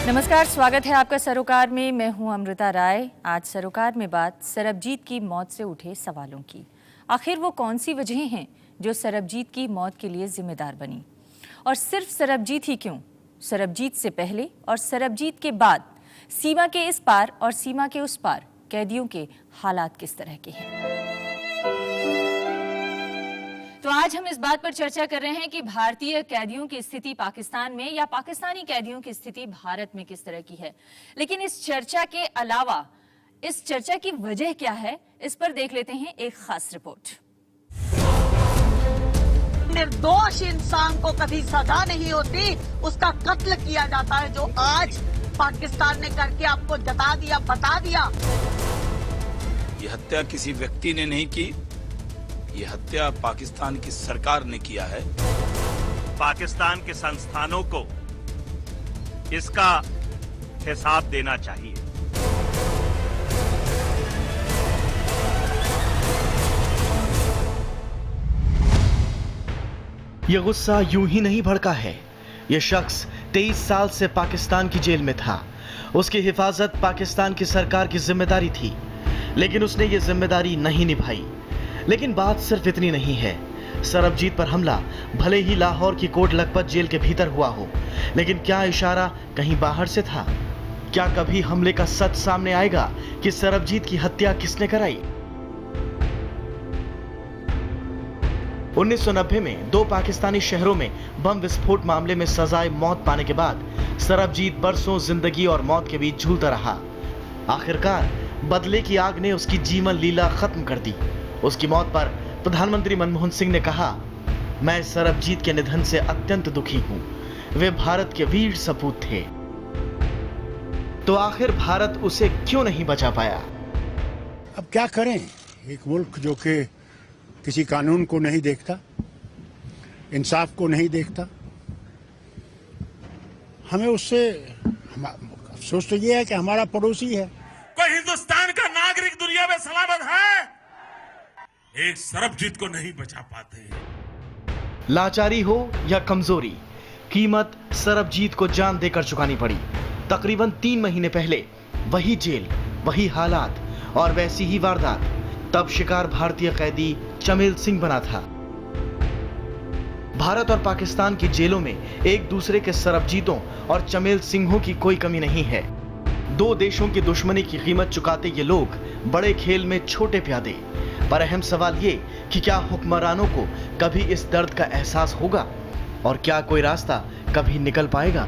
नमस्कार, स्वागत है आपका सरोकार में। मैं हूं अमृता राय। आज सरोकार में बात सरबजीत की मौत से उठे सवालों की। आखिर वो कौन सी वजह हैं जो सरबजीत की मौत के लिए जिम्मेदार बनी? और सिर्फ सरबजीत ही क्यों, सरबजीत से पहले और सरबजीत के बाद सीमा के इस पार और सीमा के उस पार कैदियों के हालात किस तरह के हैं? तो आज हम इस बात पर चर्चा कर रहे हैं कि भारतीय कैदियों की स्थिति पाकिस्तान में या पाकिस्तानी कैदियों की स्थिति भारत में किस तरह की है। लेकिन इस चर्चा के अलावा इस चर्चा की वजह क्या है, इस पर देख लेते हैं एक खास रिपोर्ट। निर्दोष इंसान को कभी सजा नहीं होती, उसका कत्ल किया जाता है, जो आज पाकिस्तान ने करके आपको जता दिया, बता दिया। ये हत्या किसी व्यक्ति ने नहीं की, ये हत्या पाकिस्तान की सरकार ने किया है। पाकिस्तान के संस्थानों को इसका हिसाब देना चाहिए। ये गुस्सा यूं ही नहीं भड़का है। ये शख्स 23 साल से पाकिस्तान की जेल में था। उसकी हिफाजत पाकिस्तान की सरकार की जिम्मेदारी थी, लेकिन उसने ये जिम्मेदारी नहीं निभाई। लेकिन बात सिर्फ इतनी नहीं है। सरबजीत पर हमला भले ही लाहौर की कोट लखपत जेल के भीतर हुआ हो, लेकिन क्या इशारा कहीं बाहर से था? क्या कभी हमले का सच सामने आएगा कि सरबजीत की हत्या किसने कराई? 1990 में 2 पाकिस्तानी शहरों में बम विस्फोट मामले में सजाए मौत पाने के बाद सरबजीत बरसों जिंदगी और मौत के बीच झूलता रहा। आखिरकार बदले की आग ने उसकी जीवन लीला खत्म कर दी। उसकी मौत पर प्रधानमंत्री मनमोहन सिंह ने कहा, मैं सरबजीत के निधन से अत्यंत दुखी हूं। वे भारत के वीर सपूत थे। तो आखिर भारत उसे क्यों नहीं बचा पाया? अब क्या करें? एक मुल्क जो कि किसी कानून को नहीं देखता, इंसाफ को नहीं देखता, हमें उससे अफसोस तो ये है कि हमारा पड़ोसी है। कोई हिंदुस्तान का नागरिक दुनिया में सलामत है? एक सरबजीत को नहीं बचा पाते। लाचारी हो या कमजोरी, कीमत सरबजीत को जान देकर चुकानी पड़ी। तकरीबन 3 महीने पहले वही जेल, वही हालात और वैसी ही वारदात। तब शिकार भारतीय कैदी चमेल सिंह बना था। भारत और पाकिस्तान की जेलों में एक दूसरे के सरबजीतों और चमेल सिंहों की कोई कमी नहीं है। 2 देशों की दुश्मनी की कीमत चुकाते ये लोग बड़े खेल में छोटे प्यादे। पर अहम सवाल ये कि क्या हुक्मरानों को कभी इस दर्द का एहसास होगा और क्या कोई रास्ता कभी निकल पाएगा?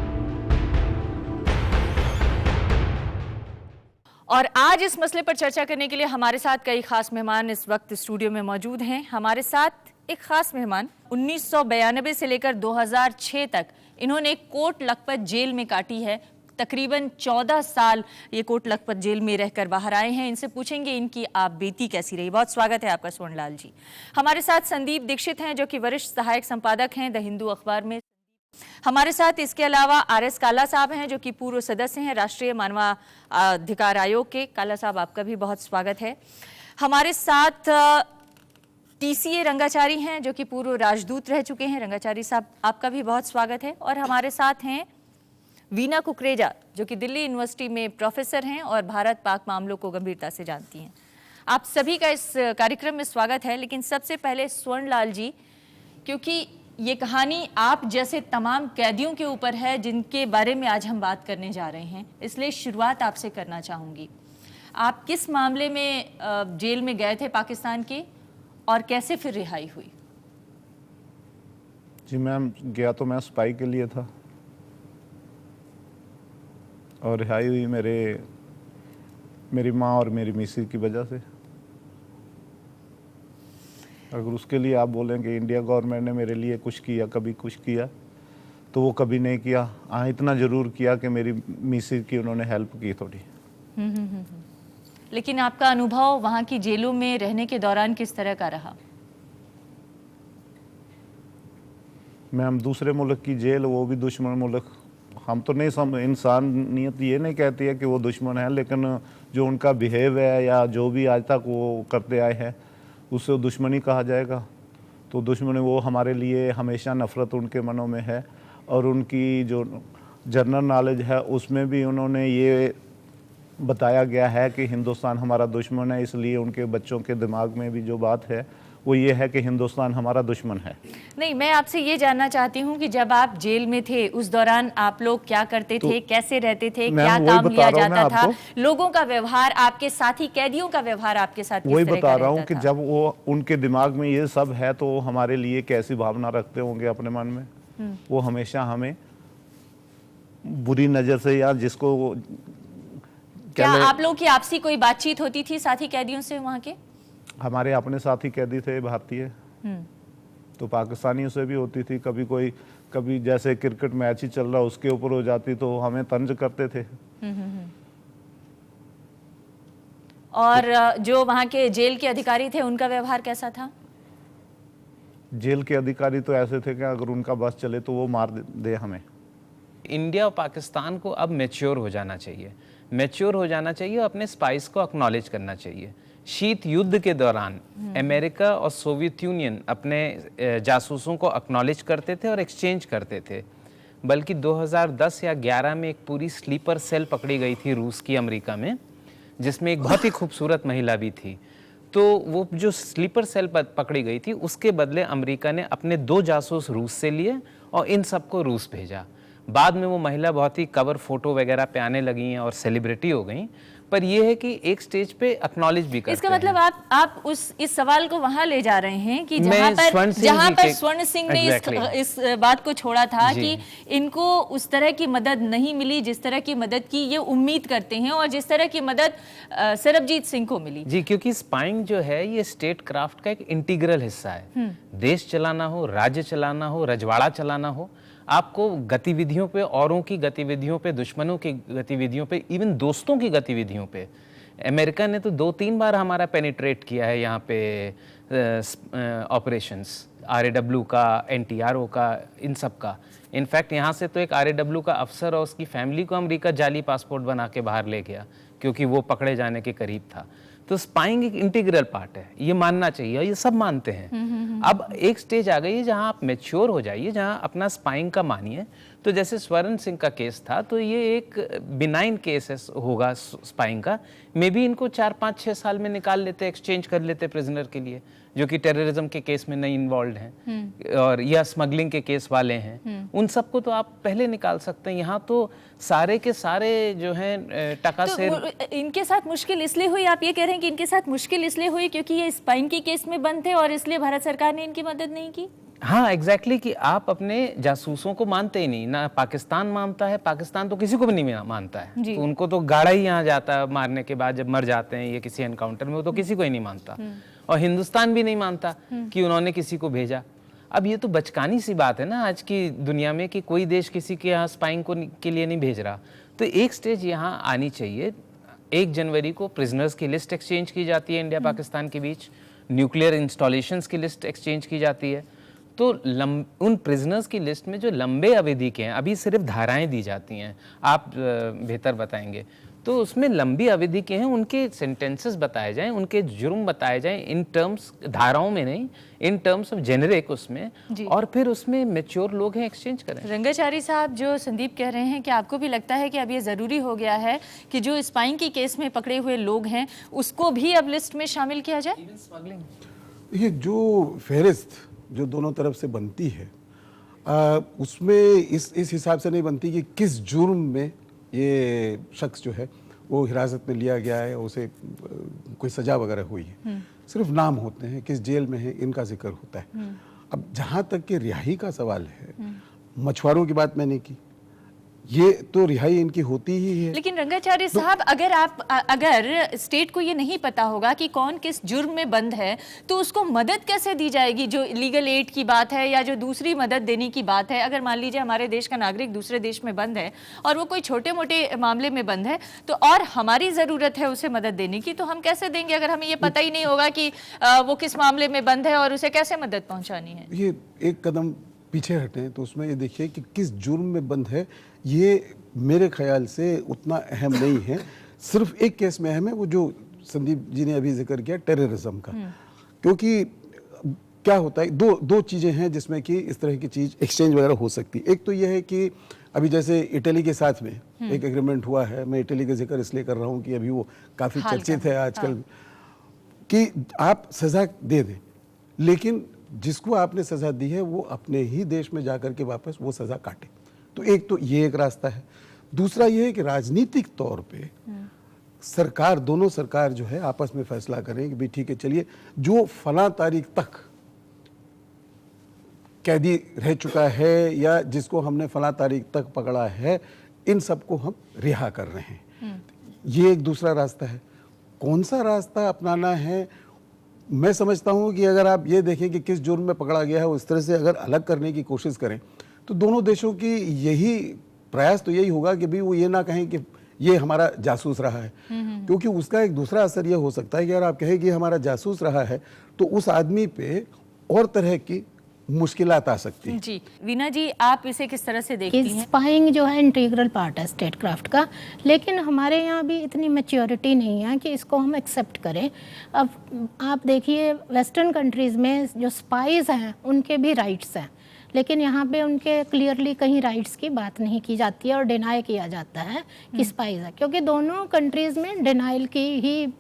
और आज इस मसले पर चर्चा करने के लिए हमारे साथ कई खास मेहमान इस वक्त स्टूडियो में मौजूद हैं। हमारे साथ एक खास मेहमान 1992 से लेकर 2006 तक इन्होंने कोट लखपत जेल में काटी है। तकरीबन 14 साल ये कोट लखपत जेल में रहकर बाहर आए हैं। इनसे पूछेंगे इनकी आप बीती कैसी रही। बहुत स्वागत है आपका स्वर्णलाल जी। हमारे साथ संदीप दीक्षित हैं जो कि वरिष्ठ सहायक संपादक हैं द हिंदू अखबार में। हमारे साथ इसके अलावा आर.एस. काला साहब हैं जो कि पूर्व सदस्य हैं राष्ट्रीय मानवाधिकार आयोग के। काला साहब, आपका भी बहुत स्वागत है। हमारे साथ टी.सी.ए. रंगाचारी हैं जो कि पूर्व राजदूत रह चुके हैं। रंगाचारी साहब, आपका भी बहुत स्वागत है। और हमारे साथ हैं वीना कुकरेजा जो कि दिल्ली यूनिवर्सिटी में प्रोफेसर हैं और भारत पाक मामलों को गंभीरता से जानती हैं। आप सभी का इस कार्यक्रम में स्वागत है। लेकिन सबसे पहले स्वर्णलाल जी, क्योंकि ये कहानी आप जैसे तमाम कैदियों के ऊपर है जिनके बारे में आज हम बात करने जा रहे हैं, इसलिए शुरुआत आपसे करना चाहूँगी। आप किस मामले में जेल में गए थे पाकिस्तान के और कैसे फिर रिहाई हुई? जी मैम, गया तो मैं स्पाई के लिए था और रिहाई हुई मेरी माँ और मेरी मिसेज की वजह से। अगर उसके लिए आप बोलें कि इंडिया गवर्नमेंट ने मेरे लिए कुछ किया, कभी कुछ किया, तो वो कभी नहीं किया। हाँ, इतना ज़रूर किया कि मेरी मिसेज की उन्होंने हेल्प की थोड़ी। लेकिन आपका अनुभव वहाँ की जेलों में रहने के दौरान किस तरह का रहा? मैम, दूसरे मुल्क की जेल, वो भी दुश्मन मुल्क, हम तो नहीं इंसानियत ये नहीं कहती है कि वो दुश्मन है, लेकिन जो उनका बिहेव है या जो भी आज तक वो करते आए हैं उससे दुश्मनी कहा जाएगा। तो दुश्मनी वो हमारे लिए हमेशा नफ़रत उनके मनों में है और उनकी जो जनरल नॉलेज है उसमें भी उन्होंने ये बताया गया है कि हिंदुस्तान हमारा दुश्मन है, इसलिए उनके बच्चों के दिमाग में भी जो बात है वो ये है कि हिंदुस्तान हमारा दुश्मन है। नहीं, मैं आपसे ये जानना चाहती हूँ कि जब आप जेल में थे उस दौरान आप लोग क्या करते थे, कैसे रहते थे, क्या काम लिया जाता था, लोगों का व्यवहार, आपके साथी कैदियों का व्यवहार आपके साथ वही बता रहा हूँ कि जब वो उनके दिमाग में ये सब है तो हमारे लिए कैसी भावना रखते होंगे अपने मन में। वो हमेशा हमें बुरी नजर से या जिसको क्या आप लोग की आपसी कोई बातचीत होती थी साथी कैदियों से वहाँ के? हमारे अपने साथी कैदी थे भारतीय, तो पाकिस्तानियों से भी होती थी। कभी जैसे क्रिकेट मैच ही चल रहा उसके ऊपर हो जाती तो हमें तंज करते थे। और जो वहाँ के जेल के अधिकारी थे उनका व्यवहार कैसा था? जेल के अधिकारी तो ऐसे थे कि अगर उनका बस चले तो वो मार दे हमें। इंडिया और पाकिस्तान को अब मैच्योर हो जाना चाहिए, मैच्योर हो जाना चाहिए और अपने स्पाइस को एक्नॉलेज करना चाहिए। शीत युद्ध के दौरान अमेरिका और सोवियत यूनियन अपने जासूसों को एक्नॉलेज करते थे और एक्सचेंज करते थे। बल्कि 2010 या 11 में एक पूरी स्लीपर सेल पकड़ी गई थी रूस की अमेरिका में, जिसमें एक बहुत ही खूबसूरत महिला भी थी। तो वो जो स्लीपर सेल पकड़ी गई थी उसके बदले अमेरिका ने अपने 2 जासूस रूस से लिए और इन सबको रूस भेजा। बाद में वो महिला बहुत ही कवर फोटो वगैरह पे आने लगी हैं और सेलिब्रिटी हो गई। पर ये है कि एक स्टेज पे एक्नॉलेज भी करते हैं। इसका मतलब आप इस सवाल को वहां ले जा रहे हैं कि जहां पर स्वर्ण सिंह ने इस बात को छोड़ा था कि इनको उस तरह की मदद नहीं मिली जिस तरह की मदद की ये उम्मीद करते हैं और जिस तरह की मदद सरबजीत सिंह को मिली। जी, क्योंकि स्पाइंग जो है ये स्टेट क्राफ्ट का एक इंटीग्रल हिस्सा है। देश चलाना हो, राज्य चलाना हो, रजवाड़ा चलाना हो, आपको गतिविधियों पे, औरों की गतिविधियों पे, दुश्मनों की गतिविधियों पे, इवन दोस्तों की गतिविधियों पे, अमेरिका ने तो 2-3 बार हमारा पेनिट्रेट किया है यहाँ पे ऑपरेशंस, RAW का, NTRO का, इन सब का। इनफैक्ट यहाँ से तो एक RAW का अफसर और उसकी फैमिली को अमेरिका जाली पासपोर्ट बना के बाहर ले गया क्योंकि वो पकड़े जाने के करीब था। तो स्पाइंग एक इंटीग्रल पार्ट है, ये मानना चाहिए और ये सब मानते हैं। अब एक स्टेज आ गई है जहां आप मैच्योर हो जाइए, जहां अपना स्पाइंग का मानिए। तो जैसे स्वर्ण सिंह का केस था तो ये एक बिनाइन केस होगा स्पाइंग का। मे बी इनको 4-5-6 साल में निकाल लेते, एक्सचेंज कर लेते प्रिजनर के लिए, जो कि टेररिज्म के केस में नहीं इन्वॉल्व हैं और या स्मगलिंग के केस वाले हैं। उन सबको तो आप पहले निकाल सकते हैं। यहाँ तो सारे के सारे जो हैं टका से इनके साथ मुश्किल इसलिए हुई, आप ये कह रहे हैं कि इनके साथ मुश्किल इसलिए हुई क्योंकि ये स्पाइंग के केस में बंद थे और इसलिए भारत सरकार ने इनकी मदद नहीं की? हाँ, एग्जैक्टली कि आप अपने जासूसों को मानते ही नहीं ना। पाकिस्तान मानता है, पाकिस्तान तो किसी को भी नहीं मानता है। तो उनको तो गाड़ा ही यहाँ जाता है मारने के बाद, जब मर जाते हैं ये किसी एनकाउंटर में, वो तो किसी को ही नहीं मानता। और हिंदुस्तान भी नहीं मानता कि उन्होंने किसी को भेजा। अब ये तो बचकानी सी बात है ना आज की दुनिया में कि कोई देश किसी के यहाँ स्पाइंग के लिए नहीं भेज रहा। तो एक स्टेज यहाँ आनी चाहिए। 1 जनवरी को प्रिजनर्स की लिस्ट एक्सचेंज की जाती है इंडिया पाकिस्तान के बीच, न्यूक्लियर इंस्टॉलेशंस की लिस्ट एक्सचेंज की जाती है। तो उन प्रिजनर्स की लिस्ट में जो लंबे अवधि के हैं, अभी सिर्फ धाराएं दी जाती हैं, आप बेहतर बताएंगे, तो उसमें लंबी अवधि के हैं, उनके सेंटेंसेस बताए जाएं, उनके जुर्म बताए जाएं, इन टर्म्स धाराओं में नहीं, इन टर्म्स ऑफ जेनेरिक उसमें, और फिर उसमें मैच्योर लोग हैं, एक्सचेंज करें। रंगाचारी साहब, जो संदीप कह रहे हैं कि आपको भी लगता है कि अब ये ज़रूरी हो गया है कि जो स्पाइंग की केस में पकड़े हुए लोग हैं उसको भी अब लिस्ट में शामिल किया जाए? ये जो फहरिस्त जो दोनों तरफ से बनती है उसमें इस हिसाब से नहीं बनती कि किस जुर्म में ये शख्स जो है वो हिरासत में लिया गया है, उसे कोई सजा वगैरह हुई है। सिर्फ नाम होते हैं, किस जेल में है, इनका जिक्र होता है। अब जहाँ तक कि रिहाई का सवाल है, मछुआरों की बात मैंने की, ये तो रिहाई इनकी होती ही है। लेकिन रंगाचार्य साहब, अगर स्टेट को ये नहीं पता होगा कि कौन किस जुर्म में बंद है तो उसको मदद कैसे दी जाएगी? जो लीगल एड की बात है या जो दूसरी मदद देने की बात है, अगर मान लीजिए हमारे देश का नागरिक दूसरे देश में बंद है और वो कोई छोटे मोटे मामले में बंद है तो और हमारी ज़रूरत है उसे मदद देने की, तो हम कैसे देंगे अगर हमें ये पता ही नहीं होगा कि वो किस मामले में बंद है और उसे कैसे मदद पहुँचानी है? ये एक कदम पीछे हटें तो उसमें ये देखिए कि किस जुर्म में बंद है, ये मेरे ख्याल से उतना अहम नहीं है। सिर्फ एक केस में अहम है, वो जो संदीप जी ने अभी जिक्र किया, टेररिज्म का। क्योंकि क्या होता है, दो चीज़ें हैं जिसमें कि इस तरह की चीज़ एक्सचेंज वगैरह हो सकती है। एक तो यह है कि अभी जैसे इटली के साथ में एक एग्रीमेंट हुआ है, मैं इटली का जिक्र इसलिए कर रहा हूँ कि अभी वो काफ़ी चर्चित है आजकल, कि आप सज़ा दे दें, लेकिन जिसको आपने सज़ा दी है वो अपने ही देश में जाकर के वापस वो सज़ा काटे। तो एक तो ये एक रास्ता है। दूसरा ये है कि राजनीतिक तौर पे सरकार, दोनों सरकार जो है आपस में फैसला करें कि भाई ठीक है, चलिए जो फला तारीख तक कैदी रह चुका है या जिसको हमने फला तारीख तक पकड़ा है, इन सबको हम रिहा कर रहे हैं। ये एक दूसरा रास्ता है। कौन सा रास्ता अपनाना है, मैं समझता हूँ कि अगर आप ये देखें कि किस जुर्म में पकड़ा गया है, उस तरह से अगर अलग करने की कोशिश करें तो दोनों देशों की यही प्रयास तो यही होगा कि भाई वो ये ना कहें कि ये हमारा जासूस रहा है, क्योंकि उसका एक दूसरा असर ये हो सकता है कि अगर आप कहें कि हमारा जासूस रहा है तो उस आदमी पे और तरह की मुश्किलात आ सकती हैं। जी वीना जी, आप इसे किस तरह से देखती हैं? स्पाइंग जो है इंटीग्रल पार्ट है स्टेट क्राफ्ट का, लेकिन हमारे यहाँ भी इतनी मैच्योरिटी नहीं है कि इसको हम एक्सेप्ट करें। अब आप देखिए वेस्टर्न कंट्रीज़ में जो स्पाइज हैं उनके भी राइट्स हैं, लेकिन यहाँ पे उनके क्लियरली कहीं राइट्स की बात नहीं की जाती है और डिनाई किया जाता है कि स्पाइज है, क्योंकि दोनों कंट्रीज़ में डिनाइल की ही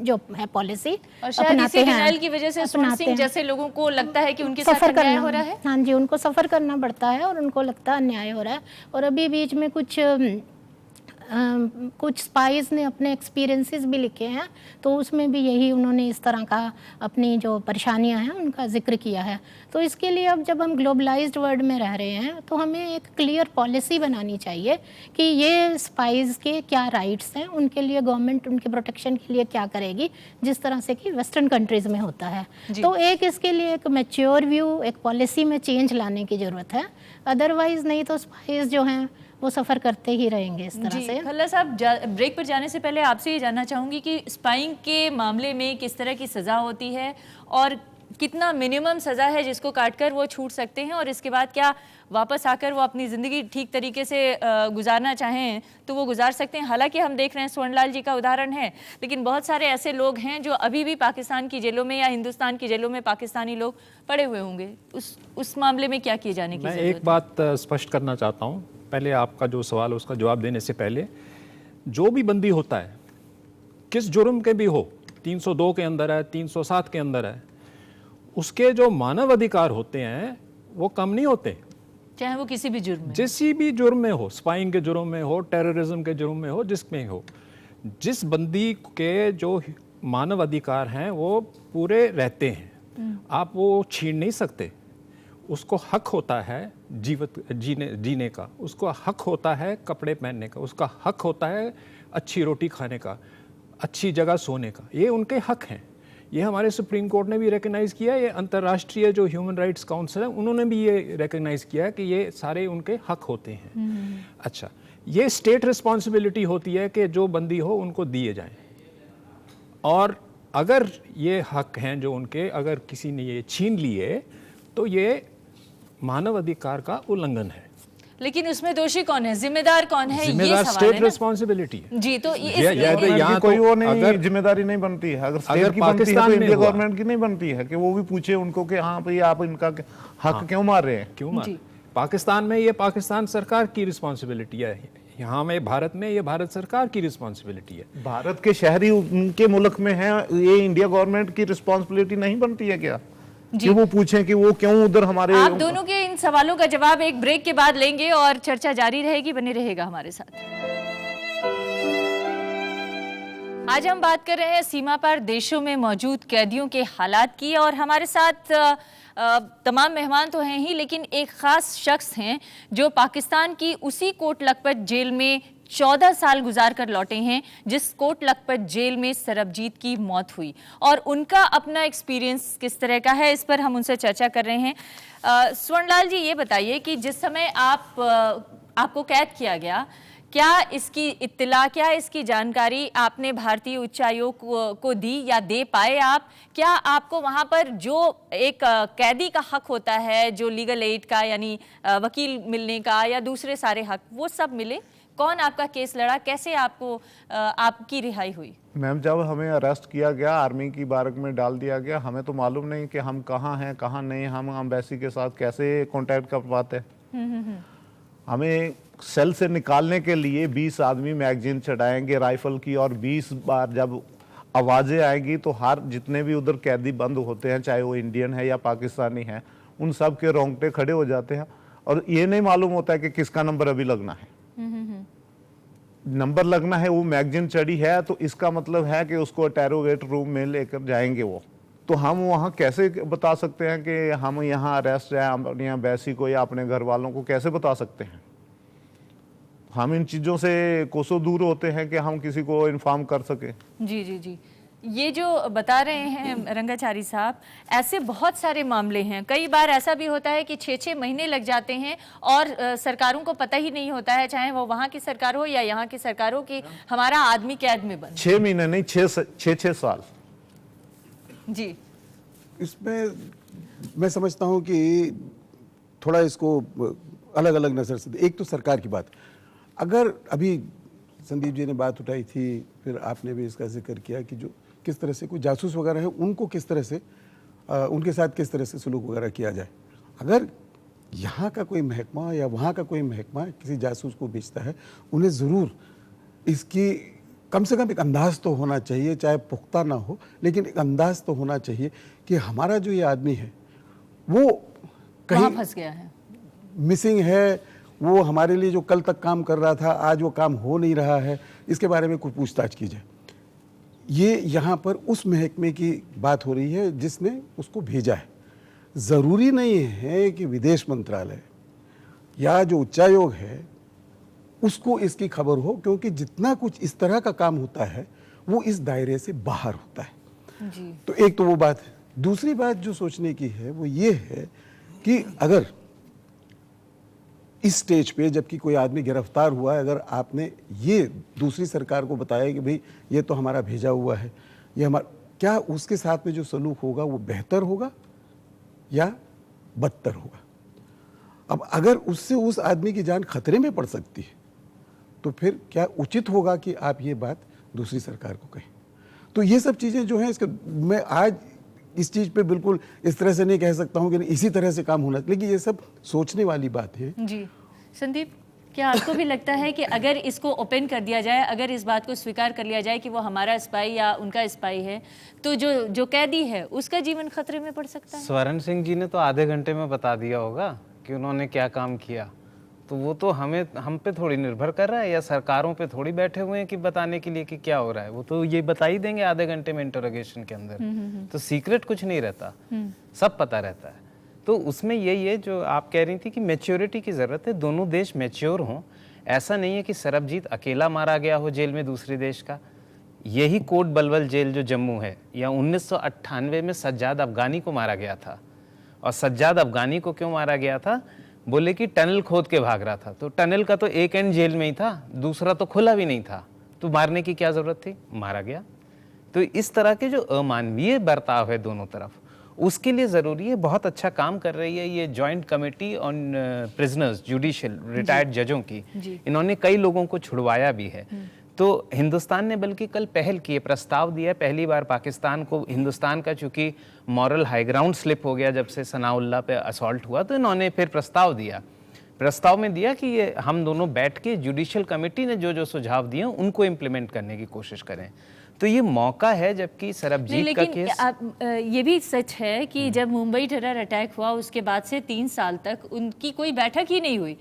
जो है पॉलिसी और शायद इसी डिनाइल की वजह से सुन सिंह जैसे लोगों को लगता है कि उनके साथ अन्याय हो रहा है। हाँ जी, उनको सफ़र करना पड़ता है और उनको लगता है अन्याय हो रहा है। और अभी बीच में कुछ स्पाइस ने अपने एक्सपीरियंसेस भी लिखे हैं, तो उसमें भी यही उन्होंने इस तरह का अपनी जो परेशानियां हैं उनका जिक्र किया है। तो इसके लिए अब जब हम ग्लोबलाइज्ड वर्ल्ड में रह रहे हैं तो हमें एक क्लियर पॉलिसी बनानी चाहिए कि ये स्पाइस के क्या राइट्स हैं, उनके लिए गवर्नमेंट उनके प्रोटेक्शन के लिए क्या करेगी, जिस तरह से कि वेस्टर्न कंट्रीज़ में होता है। तो एक इसके लिए एक मैच्योर व्यू, एक पॉलिसी में चेंज लाने की ज़रूरत है, अदरवाइज़ नहीं तो स्पाइस जो हैं वो सफ़र करते ही रहेंगे इस तरह से। खल्ला साहब, ब्रेक पर जाने से पहले आपसे ये जानना चाहूँगी कि स्पाइंग के मामले में किस तरह की सज़ा होती है और कितना मिनिमम सज़ा है जिसको काटकर वो छूट सकते हैं, और इसके बाद क्या वापस आकर वो अपनी ज़िंदगी ठीक तरीके से गुजारना चाहें तो वो गुजार सकते हैं। हालांकि हम देख रहे हैं स्वर्णलाल जी का उदाहरण है, लेकिन बहुत सारे ऐसे लोग हैं जो अभी भी पाकिस्तान की जेलों में या हिंदुस्तान की जेलों में पाकिस्तानी लोग पड़े हुए होंगे। उस मामले में क्या किए जाने की ज़रूरत है? मैं एक बात स्पष्ट करना चाहता हूँ, पहले आपका जो सवाल उसका जवाब देने से पहले, जो भी बंदी होता है किस जुर्म के भी हो, 302 के अंदर है, 307 के अंदर है, उसके जो मानव अधिकार होते हैं वो कम नहीं होते, चाहे वो किसी भी जुर्म में, जिसी भी जुर्म में हो, स्पाइंग के जुर्म में हो, टेररिज्म के जुर्म में हो, जिसमें हो, जिस बंदी के जो मानव अधिकार हैं वो पूरे रहते हैं, आप वो छीन नहीं सकते। उसको हक होता है जीने का, उसको हक होता है कपड़े पहनने का, उसका हक होता है अच्छी रोटी खाने का, अच्छी जगह सोने का, ये उनके हक हैं। ये हमारे सुप्रीम कोर्ट ने भी रिकग्नाइज़ किया है, ये अंतर्राष्ट्रीय जो ह्यूमन राइट्स काउंसिल है उन्होंने भी ये रिकग्नाइज़ किया है कि ये सारे उनके हक होते हैं। अच्छा, ये स्टेट रिस्पॉन्सिबिलिटी होती है कि जो बंदी हो उनको दिए जाएं, और अगर ये हक हैं जो उनके, अगर किसी ने ये छीन लिए तो ये मानव अधिकार का उल्लंघन है। लेकिन उसमें दोषी कौन है, जिम्मेदार कौन है, जिम्मेदार स्टेट रिस्पॉन्सिबिलिटी है। जी, तो यहाँ कोई वो नहीं जिम्मेदारी नहीं बनती है, अगर स्टेट की बनती है तो इंडिया गवर्नमेंट की नहीं बनती है कि वो भी पूछे उनको कि हाँ भाई आप इनका हक क्यों मार रहे हैं, क्यों मार। पाकिस्तान में ये पाकिस्तान सरकार की रिस्पॉन्सिबिलिटी है, यहाँ में भारत में ये भारत सरकार की रिस्पॉन्सिबिलिटी है। भारत के शहरी उनके मुल्क में है, ये इंडिया गवर्नमेंट की रिस्पॉन्सिबिलिटी नहीं बनती है क्या कि वो पूछें कि वो क्यों उधर हमारे। आप दोनों के इन सवालों का जवाब एक ब्रेक के बाद लेंगे और चर्चा जारी रहेगी, बने रहेगा हमारे साथ। आज हम बात कर रहे हैं सीमा पार देशों में मौजूद कैदियों के हालात की, और हमारे साथ तमाम मेहमान तो हैं ही, लेकिन एक खास शख्स हैं जो पाकिस्तान की उसी कोट लखपत जेल में 14 साल गुजार कर लौटे हैं जिस कोट लखपत जेल में सरबजीत की मौत हुई, और उनका अपना एक्सपीरियंस किस तरह का है इस पर हम उनसे चर्चा कर रहे हैं। स्वर्णलाल जी, ये बताइए कि जिस समय आपको कैद किया गया, क्या इसकी इत्तला, क्या इसकी जानकारी आपने भारतीय उच्चायोग को दी या दे पाए आप? क्या आपको वहां पर जो एक कैदी का हक होता है, जो लीगल एड का यानी वकील मिलने का या दूसरे सारे हक, वो सब मिले? कौन आपका केस लड़ा? कैसे आपको आपकी रिहाई हुई? मैम, जब हमें अरेस्ट किया गया, आर्मी की बारक में डाल दिया गया, हमें तो मालूम नहीं कि हम कहाँ हैं कहाँ नहीं, हम एम्बेसी के साथ कैसे कांटेक्ट कर पाते हैं। हमें सेल से निकालने के लिए 20 आदमी मैगजीन चढ़ाएंगे राइफल की, और 20 बार जब आवाज़ें आएंगी तो हर जितने भी उधर कैदी बंद होते हैं, चाहे वो इंडियन है या पाकिस्तानी है, उन सब के रोंगटे खड़े हो जाते हैं और ये नहीं मालूम होता है कि किसका नंबर अभी लगना है। नंबर लगना है, वो मैगजीन चढ़ी है तो इसका मतलब है कि उसको इंटेरोगेट रूम में लेकर जाएंगे वो। तो हम वहाँ कैसे बता सकते हैं कि हम यहाँ अरेस्ट है, हम अपनी एम्बेसी को या अपने घर वालों को कैसे बता सकते हैं? हम इन चीज़ों से कोसों दूर होते हैं कि हम किसी को इन्फॉर्म कर सकें। जी जी जी, ये जो बता रहे हैं रंगाचारी साहब, ऐसे बहुत सारे मामले हैं। कई बार ऐसा भी होता है कि 6-6 महीने लग जाते हैं और सरकारों को पता ही नहीं होता है, चाहे वो वहाँ की सरकार हो या यहाँ की सरकार हो, कि हमारा आदमी कैद में बंद। 6 महीने नहीं, 6 साल। जी, इसमें मैं समझता हूँ कि थोड़ा इसको अलग अलग नज़र से, एक तो सरकार की बात, अगर अभी संदीप जी ने बात उठाई थी, फिर आपने भी इसका जिक्र किया कि जो किस तरह से कोई जासूस वगैरह है उनको किस तरह से उनके साथ किस तरह से सलूक वगैरह किया जाए। अगर यहाँ का कोई महकमा या वहाँ का कोई महकमा किसी जासूस को बेचता है, उन्हें ज़रूर इसकी कम से कम एक अंदाज़ तो होना चाहिए, चाहे पुख्ता ना हो, लेकिन एक अंदाज़ तो होना चाहिए कि हमारा जो ये आदमी है वो कहीं फंस गया है, मिसिंग है, वो हमारे लिए जो कल तक काम कर रहा था आज वो काम हो नहीं रहा है, इसके बारे में कुछ पूछताछ की जाए। ये यहाँ पर उस महकमे की बात हो रही है जिसने उसको भेजा है। ज़रूरी नहीं है कि विदेश मंत्रालय या जो उच्चायोग है उसको इसकी खबर हो, क्योंकि जितना कुछ इस तरह का काम होता है वो इस दायरे से बाहर होता है। जी। तो एक तो वो बात है। दूसरी बात जो सोचने की है वो ये है कि अगर इस स्टेज पे जबकि कोई आदमी गिरफ्तार हुआ है, अगर आपने ये दूसरी सरकार को बताया कि भाई ये तो हमारा भेजा हुआ है, ये हमारा, क्या उसके साथ में जो सलूक होगा वो बेहतर होगा या बदतर होगा? अब अगर उससे उस आदमी की जान खतरे में पड़ सकती है तो फिर क्या उचित होगा कि आप ये बात दूसरी सरकार को कहें? तो ये सब चीज़ें जो हैं, इसके मैं आज इस चीज़ पे बिल्कुल इस तरह से नहीं कह सकता हूँ कि इसी तरह से काम होना, लेकिन ये सब सोचने वाली बात है। जी संदीप, क्या आपको भी लगता है कि अगर इसको ओपन कर दिया जाए, अगर इस बात को स्वीकार कर लिया जाए कि वो हमारा स्पाई या उनका स्पाई है, तो जो कैदी है उसका जीवन खतरे में पड़ सकता है? स्वर्ण सिंह जी ने तो आधे घंटे में बता दिया होगा कि उन्होंने क्या काम किया, तो वो तो हम पे थोड़ी निर्भर कर रहा है या सरकारों पे थोड़ी बैठे हुए हैं कि बताने के लिए कि क्या हो रहा है। वो तो ये बता ही देंगे आधे घंटे में इंटरोगेशन के अंदर। तो सीक्रेट कुछ नहीं रहता, सब पता रहता है। तो उसमें यही है जो आप कह रही थी कि मैच्योरिटी की ज़रूरत है, दोनों देश मैच्योर हों। ऐसा नहीं है कि सरबजीत अकेला मारा गया हो जेल में दूसरे देश का। यही कोट बलवल जेल जो जम्मू है, या 1998 में सज्जाद अफगानी को मारा गया था। और सज्जाद अफगानी को क्यों मारा गया था? बोले कि टनल खोद के भाग रहा था, तो टनल का तो एक एंड जेल में ही था, दूसरा तो खुला भी नहीं था, तो मारने की क्या ज़रूरत थी? मारा गया। तो इस तरह के जो अमानवीय बर्ताव है दोनों तरफ, उसके लिए ज़रूरी है। बहुत अच्छा काम कर रही है ये joint committee on prisoners judicial retired जजों की। इन्होंने कई लोगों को छुड़वाया भी है। तो हिंदुस्तान ने बल्कि कल पहल की है, प्रस्ताव दिया, पहली बार पाकिस्तान को, हिंदुस्तान का चूंकि मॉरल हाई ग्राउंड स्लिप हो गया जब से सनाउल्लाह पे असॉल्ट हुआ, तो इन्होंने फिर प्रस्ताव दिया। प्रस्ताव में दिया कि ये हम दोनों बैठ के जुडिशियल कमेटी ने जो जो सुझाव दिए उनको इम्प्लीमेंट करने की कोशिश करें। तो ये मौका है, जबकि सरबजीत का केस। ये भी सच है कि जब मुंबई टेरर अटैक हुआ उसके बाद से 3 साल तक उनकी कोई बैठक ही नहीं हुई,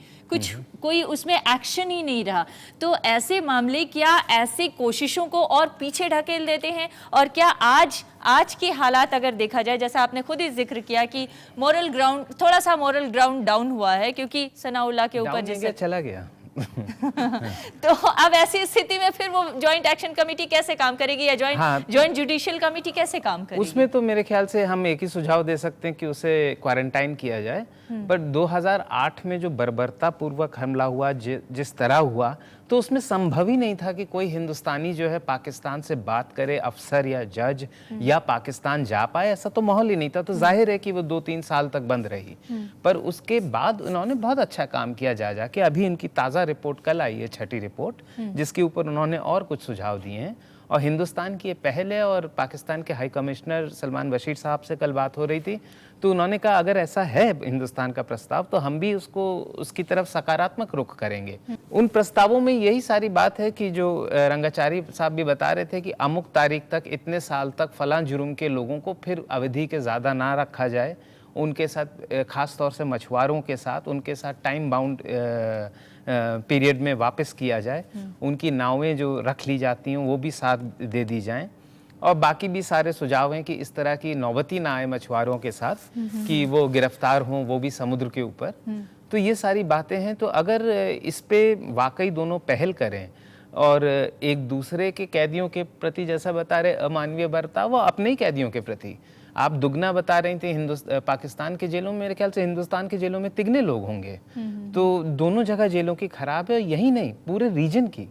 कोई उसमें एक्शन ही नहीं रहा। तो ऐसे मामले क्या ऐसे कोशिशों को और पीछे ढकेल देते हैं? और क्या आज के हालात अगर देखा जाए, जैसा आपने खुद ही जिक्र किया कि मोरल ग्राउंड, थोड़ा सा मोरल ग्राउंड डाउन हुआ है क्योंकि सनाउल्लाह के ऊपर जैसे चला गया तो अब ऐसी स्थिति में फिर वो जॉइंट एक्शन कमेटी कैसे काम करेगी या जॉइंट जुडिशियल कमेटी कैसे काम करेगी? उसमें तो मेरे ख्याल से हम एक ही सुझाव दे सकते हैं कि उसे क्वारंटाइन किया जाए पर 2008 में जो बर्बरता पूर्वक हमला हुआ, जिस तरह हुआ, तो उसमें संभव ही नहीं था कि कोई हिंदुस्तानी जो है पाकिस्तान से बात करे, अफसर या जज, या पाकिस्तान जा पाए। ऐसा तो माहौल ही नहीं था। तो जाहिर है कि वो 2-3 साल तक बंद रही। पर उसके बाद उन्होंने बहुत अच्छा काम किया जा के। अभी इनकी ताज़ा रिपोर्ट कल आई है, 6ठी रिपोर्ट, जिसके ऊपर उन्होंने और कुछ सुझाव दिए हैं। और हिंदुस्तान की ये पहल है। और पाकिस्तान के हाई कमिश्नर सलमान बशीर साहब से कल बात हो रही थी, तो उन्होंने कहा अगर ऐसा है हिंदुस्तान का प्रस्ताव, तो हम भी उसकी तरफ सकारात्मक रुख करेंगे। उन प्रस्तावों में यही सारी बात है कि जो रंगाचारी साहब भी बता रहे थे कि अमुक तारीख तक, इतने साल तक फलां जुर्म के लोगों को फिर अवधि के ज़्यादा ना रखा जाए, उनके साथ ख़ास तौर से मछुआरों के साथ, उनके साथ टाइम बाउंड पीरियड में वापस किया जाए, उनकी नावें जो रख ली जाती हैं वो भी साथ दे दी जाएं। और बाकी भी सारे सुझाव हैं कि इस तरह की नौबती ना आए मछुआरों के साथ कि वो गिरफ्तार हों, वो भी समुद्र के ऊपर। तो ये सारी बातें हैं। तो अगर इस पे वाकई दोनों पहल करें और एक दूसरे के कैदियों के प्रति, जैसा बता रहे अमानवीय बर्ताव, वो अपने ही कैदियों के प्रति आप दुगना बता रही थी। पाकिस्तान के जेलों में मेरे ख्याल से हिंदुस्तान के जेलों में तिगने लोग होंगे। तो दोनों जगह जेलों की खराब है। यही नहीं, पूरे रीजन की,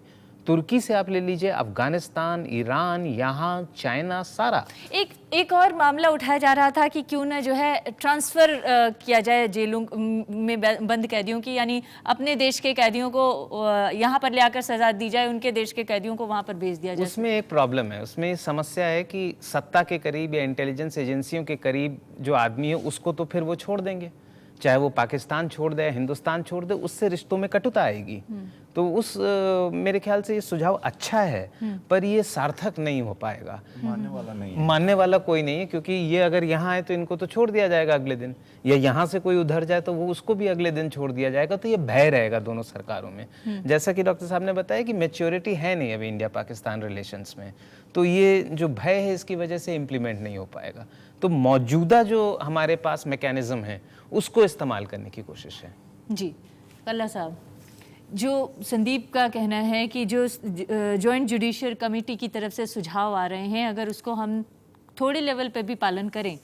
तुर्की से आप ले लीजिए, अफगानिस्तान, ईरान, यहाँ चाइना, सारा। एक और मामला उठाया जा रहा था कि क्यों ना जो है ट्रांसफ़र किया जाए जेलों में बंद कैदियों की, यानी अपने देश के कैदियों को यहाँ पर ले आकर सज़ा दी जाए, उनके देश के कैदियों को वहाँ पर भेज दिया जाए। उसमें एक प्रॉब्लम है, उसमें समस्या है कि सत्ता के करीब या इंटेलिजेंस एजेंसियों के करीब जो आदमी है उसको तो फिर वो छोड़ देंगे, चाहे वो पाकिस्तान छोड़ दे या हिंदुस्तान छोड़ दे, उससे रिश्तों में कटुता आएगी। तो मेरे ख्याल से ये सुझाव अच्छा है, पर ये सार्थक नहीं हो पाएगा। मानने वाला कोई नहीं है, क्योंकि ये अगर यहाँ आए तो इनको तो छोड़ दिया जाएगा अगले दिन, या यहाँ से कोई उधर जाए तो वो उसको भी अगले दिन छोड़ दिया जाएगा। तो ये भय रहेगा दोनों सरकारों में। जैसा कि डॉक्टर साहब ने बताया कि मैच्योरिटी है नहीं अभी इंडिया पाकिस्तान रिलेशंस में, तो ये जो भय है इसकी वजह से इम्प्लीमेंट नहीं हो पाएगा। तो मौजूदा जो हमारे पास मैकेनिज्म है उसको इस्तेमाल करने की कोशिश है। जी कल्ला साहब, जो संदीप का कहना है कि जो जॉइंट जुडिशियल कमेटी की तरफ से सुझाव आ रहे हैं, अगर उसको हम थोड़े लेवल पे भी पालन करें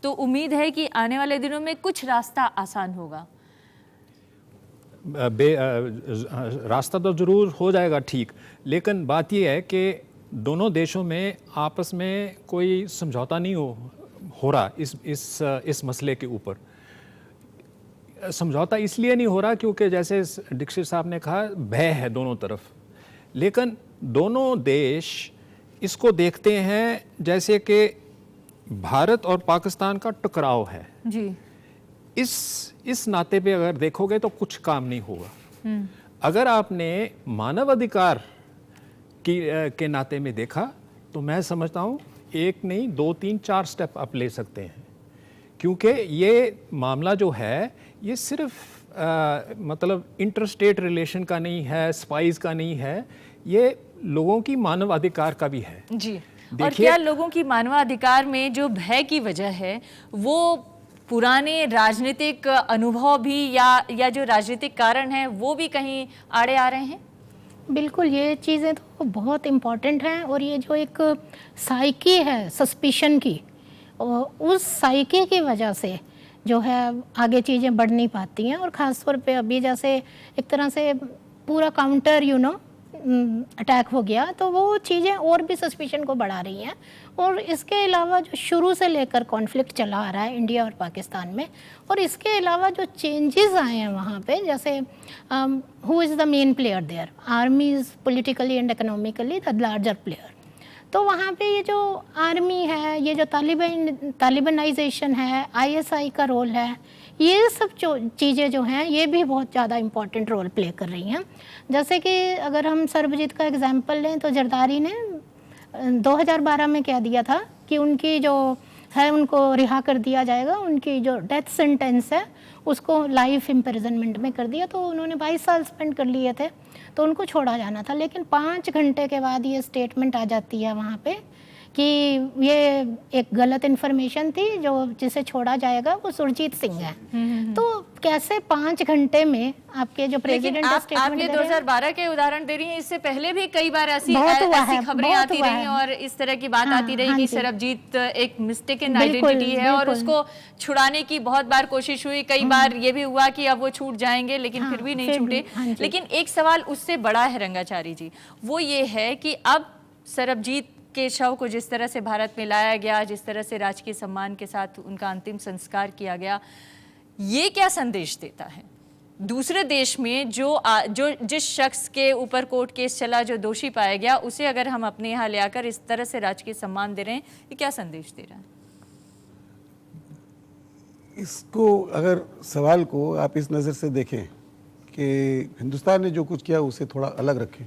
तो उम्मीद है कि आने वाले दिनों में कुछ रास्ता आसान होगा। रास्ता तो ज़रूर हो जाएगा ठीक, लेकिन बात यह है कि दोनों देशों में आपस में कोई समझौता नहीं हो रहा इस मसले के ऊपर। समझौता इसलिए नहीं हो रहा क्योंकि जैसे दीक्षित साहब ने कहा, भय है दोनों तरफ। लेकिन दोनों देश इसको देखते हैं जैसे कि भारत और पाकिस्तान का टकराव है जी। इस नाते पे अगर देखोगे तो कुछ काम नहीं होगा। अगर आपने मानवाधिकार के नाते में देखा तो मैं समझता हूँ 1 नहीं 2, 3, 4 स्टेप आप ले सकते हैं, क्योंकि ये मामला जो है ये सिर्फ मतलब इंटरस्टेट रिलेशन का नहीं है, स्पाइस का नहीं है, ये लोगों की मानवाधिकार का भी है जी। और क्या लोगों की मानवाधिकार में जो भय की वजह है वो पुराने राजनीतिक अनुभव भी या जो राजनीतिक कारण है वो भी कहीं आड़े आ रहे हैं? बिल्कुल, ये चीज़ें तो बहुत इम्पॉर्टेंट हैं। और ये जो एक साइकी है सस्पिशन की, और उस साइकी की वजह से जो है आगे चीज़ें बढ़ नहीं पाती हैं। और ख़ास तौर पे अभी जैसे एक तरह से पूरा काउंटर अटैक हो गया, तो वो चीज़ें और भी सस्पिशन को बढ़ा रही हैं। और इसके अलावा जो शुरू से लेकर कॉन्फ्लिक्ट चला आ रहा है इंडिया और पाकिस्तान में, और इसके अलावा जो चेंजेस आए हैं वहाँ पे, जैसे who is the main player there, army is politically and economically the larger player. तो वहाँ पे ये जो आर्मी है, ये जो तालिबानाइजेशन है, ISI का रोल है, ये सब चीज़ें जो हैं ये भी बहुत ज़्यादा इम्पॉर्टेंट रोल प्ले कर रही हैं। जैसे कि अगर हम सर्वजीत का एग्जांपल लें तो जरदारी ने 2012 में कह दिया था कि उनकी जो है उनको रिहा कर दिया जाएगा, उनकी जो डेथ सेंटेंस है उसको लाइफ इम्प्रिजनमेंट में कर दिया। तो उन्होंने 22 साल स्पेंड कर लिए थे, तो उनको छोड़ा जाना था। लेकिन 5 घंटे के बाद ये स्टेटमेंट आ जाती है वहाँ पे कि ये एक गलत इन्फॉर्मेशन थी, जो जिसे छोड़ा जाएगा वो सुरजीत सिंह है। तो कैसे 5 घंटे में आपके जो प्रेसिडेंट आप ये 2012 के उदाहरण दे रही हैं, इससे पहले भी कई बार ऐसी खबरें आती रही और इस तरह की बात आती रही कि सरबजीत एक मिस्टेकन आइडेंटिटी है और उसको छुड़ाने की बहुत बार कोशिश हुई। कई बार ये भी हुआ कि अब वो छूट जाएंगे, लेकिन फिर भी नहीं छूटे। लेकिन एक सवाल उससे बड़ा है रंगाचारी जी, वो ये है कि अब सरबजीत के शव को जिस तरह से भारत में लाया गया, जिस तरह से राजकीय सम्मान के साथ उनका अंतिम संस्कार किया गया, ये क्या संदेश देता है दूसरे देश में जो जिस शख्स के ऊपर कोर्ट केस चला, जो दोषी पाया गया, उसे अगर हम अपने यहाँ ले आकर इस तरह से राजकीय सम्मान दे रहे हैं, ये क्या संदेश दे रहा है? इसको अगर सवाल को आप इस नज़र से देखें कि हिंदुस्तान ने जो कुछ किया उसे थोड़ा अलग रखें।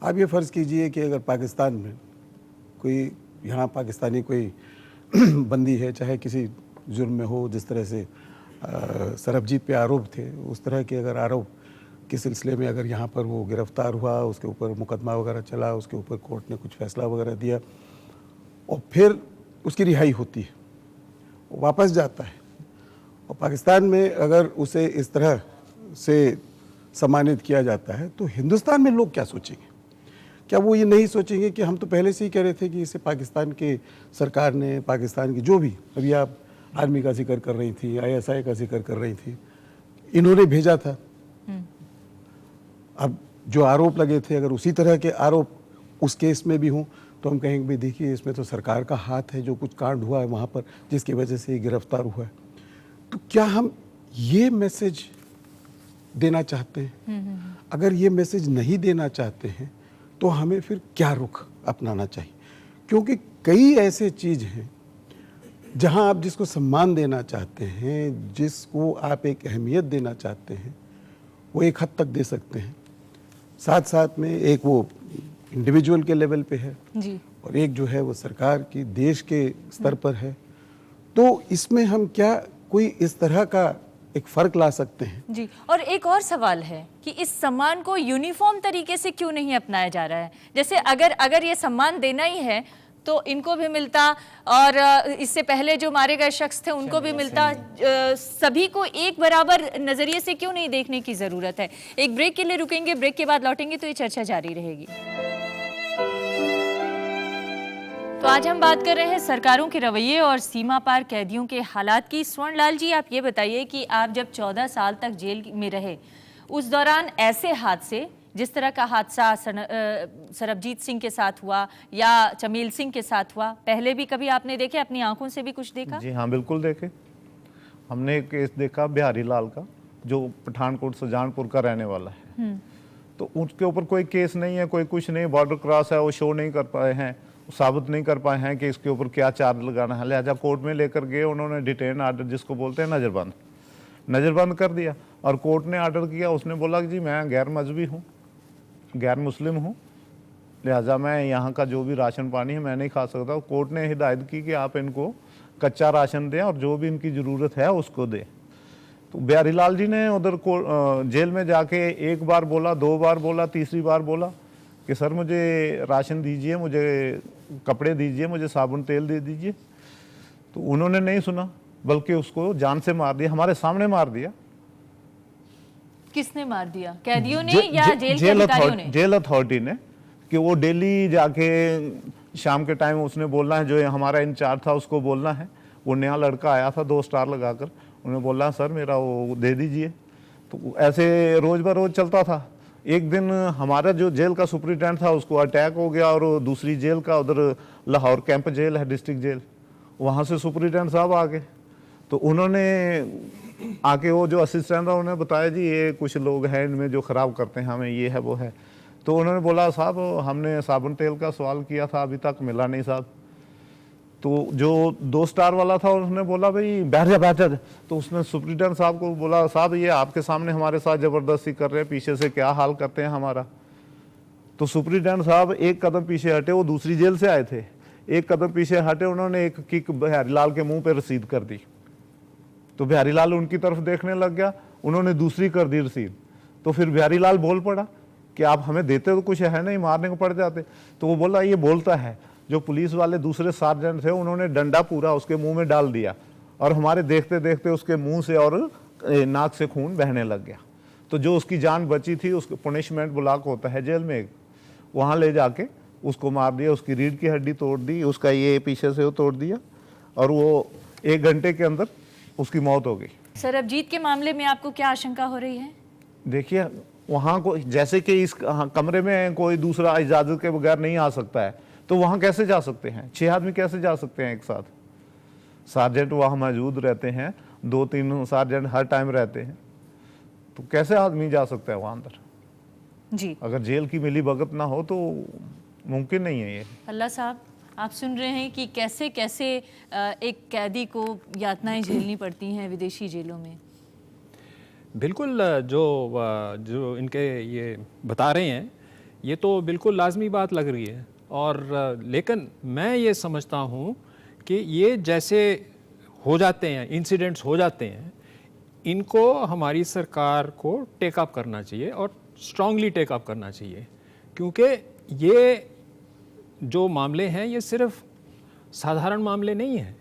आप ये फ़र्ज़ कीजिए कि अगर पाकिस्तान में कोई, यहाँ पाकिस्तानी कोई बंदी है, चाहे किसी जुर्म में हो, जिस तरह से सरबजीत पे आरोप थे, उस तरह के अगर आरोप के सिलसिले में अगर यहाँ पर वो गिरफ्तार हुआ, उसके ऊपर मुकदमा वगैरह चला, उसके ऊपर कोर्ट ने कुछ फैसला वगैरह दिया और फिर उसकी रिहाई होती है, वो वापस जाता है और पाकिस्तान में अगर उसे इस तरह से सम्मानित किया जाता है, तो हिंदुस्तान में लोग क्या सोचेंगे? क्या वो ये नहीं सोचेंगे कि हम तो पहले से ही कह रहे थे कि इसे पाकिस्तान के सरकार ने, पाकिस्तान की जो भी, अभी आप आर्मी का जिक्र कर रही थी, ISI का जिक्र कर रही थी, इन्होंने भेजा था। अब जो आरोप लगे थे, अगर उसी तरह के आरोप उस केस में भी हों, तो हम कहेंगे भाई देखिए इसमें तो सरकार का हाथ है, जो कुछ कांड हुआ है वहाँ पर जिसकी वजह से ये गिरफ्तार हुआ है। तो क्या हम ये मैसेज देना चाहते हैं? अगर ये मैसेज नहीं देना चाहते हैं तो हमें फिर क्या रुख अपनाना चाहिए? क्योंकि कई ऐसे चीज़ हैं जहां आप जिसको सम्मान देना चाहते हैं, जिसको आप एक अहमियत देना चाहते हैं, वो एक हद तक दे सकते हैं। साथ साथ में एक वो इंडिविजुअल के लेवल पे है जी, और एक जो है वो सरकार की, देश के स्तर पर है। तो इसमें हम क्या कोई इस तरह का एक फर्क ला सकते हैं? जी, और एक और सवाल है कि इस सम्मान को यूनिफॉर्म तरीके से क्यों नहीं अपनाया जा रहा है? जैसे अगर ये सम्मान देना ही है तो इनको भी मिलता और इससे पहले जो मारे गए शख्स थे उनको भी मिलता। सभी को एक बराबर नजरिए से क्यों नहीं देखने की जरूरत है? एक ब्रेक के लिए रुकेंगे, ब्रेक के बाद लौटेंगे तो ये चर्चा जारी रहेगी। तो आज हम बात कर रहे हैं सरकारों के रवैये और सीमा पार कैदियों के हालात की। स्वर्णलाल जी, आप ये बताइए कि आप जब 14 साल तक जेल में रहे, उस दौरान ऐसे हादसे, जिस तरह का हादसा सरबजीत सिंह के साथ हुआ या चमेल सिंह के साथ हुआ, पहले भी कभी आपने देखे? अपनी आंखों से भी कुछ देखा? जी हाँ, बिल्कुल देखे। हमने एक केस देखा बिहारी लाल का, जो पठानकोट सुजानपुर का रहने वाला है। तो उसके ऊपर कोई केस नहीं है, कोई कुछ नहीं, बॉर्डर क्रॉस है, वो शो नहीं कर पाए हैं, साबित नहीं कर पाए हैं कि इसके ऊपर क्या चार्ज लगाना है। लिहाजा कोर्ट में लेकर गए, उन्होंने डिटेन आर्डर, जिसको बोलते हैं नज़रबंद कर दिया। और कोर्ट ने आर्डर किया, उसने बोला कि जी मैं गैर मजहबी हूँ, गैर मुस्लिम हूँ, लिहाजा मैं यहाँ का जो भी राशन पानी है मैं नहीं खा सकता। कोर्ट ने हिदायत की कि आप इनको कच्चा राशन दें और जो भी इनकी ज़रूरत है उसको दें। तो बिहारी लाल जी ने उधर जेल में जाके एक बार बोला, 2 बार बोला, तीसरी बार बोला कि सर मुझे राशन दीजिए, मुझे कपड़े दीजिए, मुझे साबुन तेल दे दीजिए। तो उन्होंने नहीं सुना, बल्कि उसको जान से मार दिया, हमारे सामने मार दिया। किसने मार दिया? कैदियों ने या जेल के अधिकारियों ने? जेल अथॉरिटी ने, कि वो डेली जाके शाम के टाइम उसने बोलना है, जो हमारा इंचार्ज था उसको बोलना है। वो नया लड़का आया था 2 स्टार लगाकर, उन्होंने बोला सर मेरा वो दे दीजिए। तो ऐसे रोज बरोज चलता था। एक दिन हमारा जो जेल का सुपरिटेंडेंट था उसको अटैक हो गया, और दूसरी जेल का, उधर लाहौर कैंप जेल है, डिस्ट्रिक्ट जेल, वहाँ से सुपरिटेंडेंट साहब आ गए। तो उन्होंने आके वो जो असिस्टेंट था उन्हें बताया जी ये कुछ लोग हैं इनमें जो ख़राब करते हैं, हमें ये है वो है। तो उन्होंने बोला साहब हमने साबुन तेल का सवाल किया था, अभी तक मिला नहीं साहब। तो जो 2 स्टार वाला था उसने बोला भाई बैठ जा। तो उसने सुपरिटेंडेंट साहब को बोला साहब ये आपके सामने हमारे साथ ज़बरदस्ती कर रहे हैं, पीछे से क्या हाल करते हैं हमारा। तो सुपरिटेंडेंट साहब एक कदम पीछे हटे, वो दूसरी जेल से आए थे, एक कदम पीछे हटे, उन्होंने एक किक बिहारी लाल के मुंह पे रसीद कर दी। तो बिहारी लाल उनकी तरफ देखने लग गया, उन्होंने दूसरी कर दी रसीद। तो फिर बिहारी लाल बोल पड़ा कि आप हमें देते तो कुछ है नहीं, मारने को पड़ जाते। तो वो बोला ये बोलता है, जो पुलिस वाले दूसरे सार्जेंट थे उन्होंने डंडा पूरा उसके मुंह में डाल दिया और हमारे देखते देखते उसके मुंह से और नाक से खून बहने लग गया। तो जो उसकी जान बची थी, उसको पनिशमेंट ब्लॉक होता है जेल में, वहाँ ले जाके उसको मार दिया, उसकी रीढ़ की हड्डी तोड़ दी, उसका ये पीछे से वो तोड़ दिया और वो 1 घंटे के अंदर उसकी मौत हो गई। सरबजीत के मामले में आपको क्या आशंका हो रही है? देखिए वहाँ को जैसे कि इस कमरे में कोई दूसरा इजाज़त के बगैर नहीं आ सकता है, तो वहाँ कैसे जा सकते हैं? 6 आदमी कैसे जा सकते हैं एक साथ? सार्जेंट वहाँ मौजूद रहते हैं, 2-3 सार्जेंट हर टाइम रहते हैं, तो कैसे आदमी जा सकता है वहाँ अंदर? जी, अगर जेल की मिली भगत ना हो तो मुमकिन नहीं है ये। अल्लाह साहब, आप सुन रहे हैं कि कैसे कैसे एक कैदी को यातनाएं झेलनी पड़ती हैं विदेशी जेलों में। बिल्कुल, जो इनके ये बता रहे हैं ये तो बिल्कुल लाजमी बात लग रही है। और लेकिन मैं ये समझता हूँ कि ये जैसे हो जाते हैं, इंसिडेंट्स हो जाते हैं, इनको हमारी सरकार को टेकअप करना चाहिए और स्ट्रांगली टेकअप करना चाहिए, क्योंकि ये जो मामले हैं ये सिर्फ साधारण मामले नहीं हैं,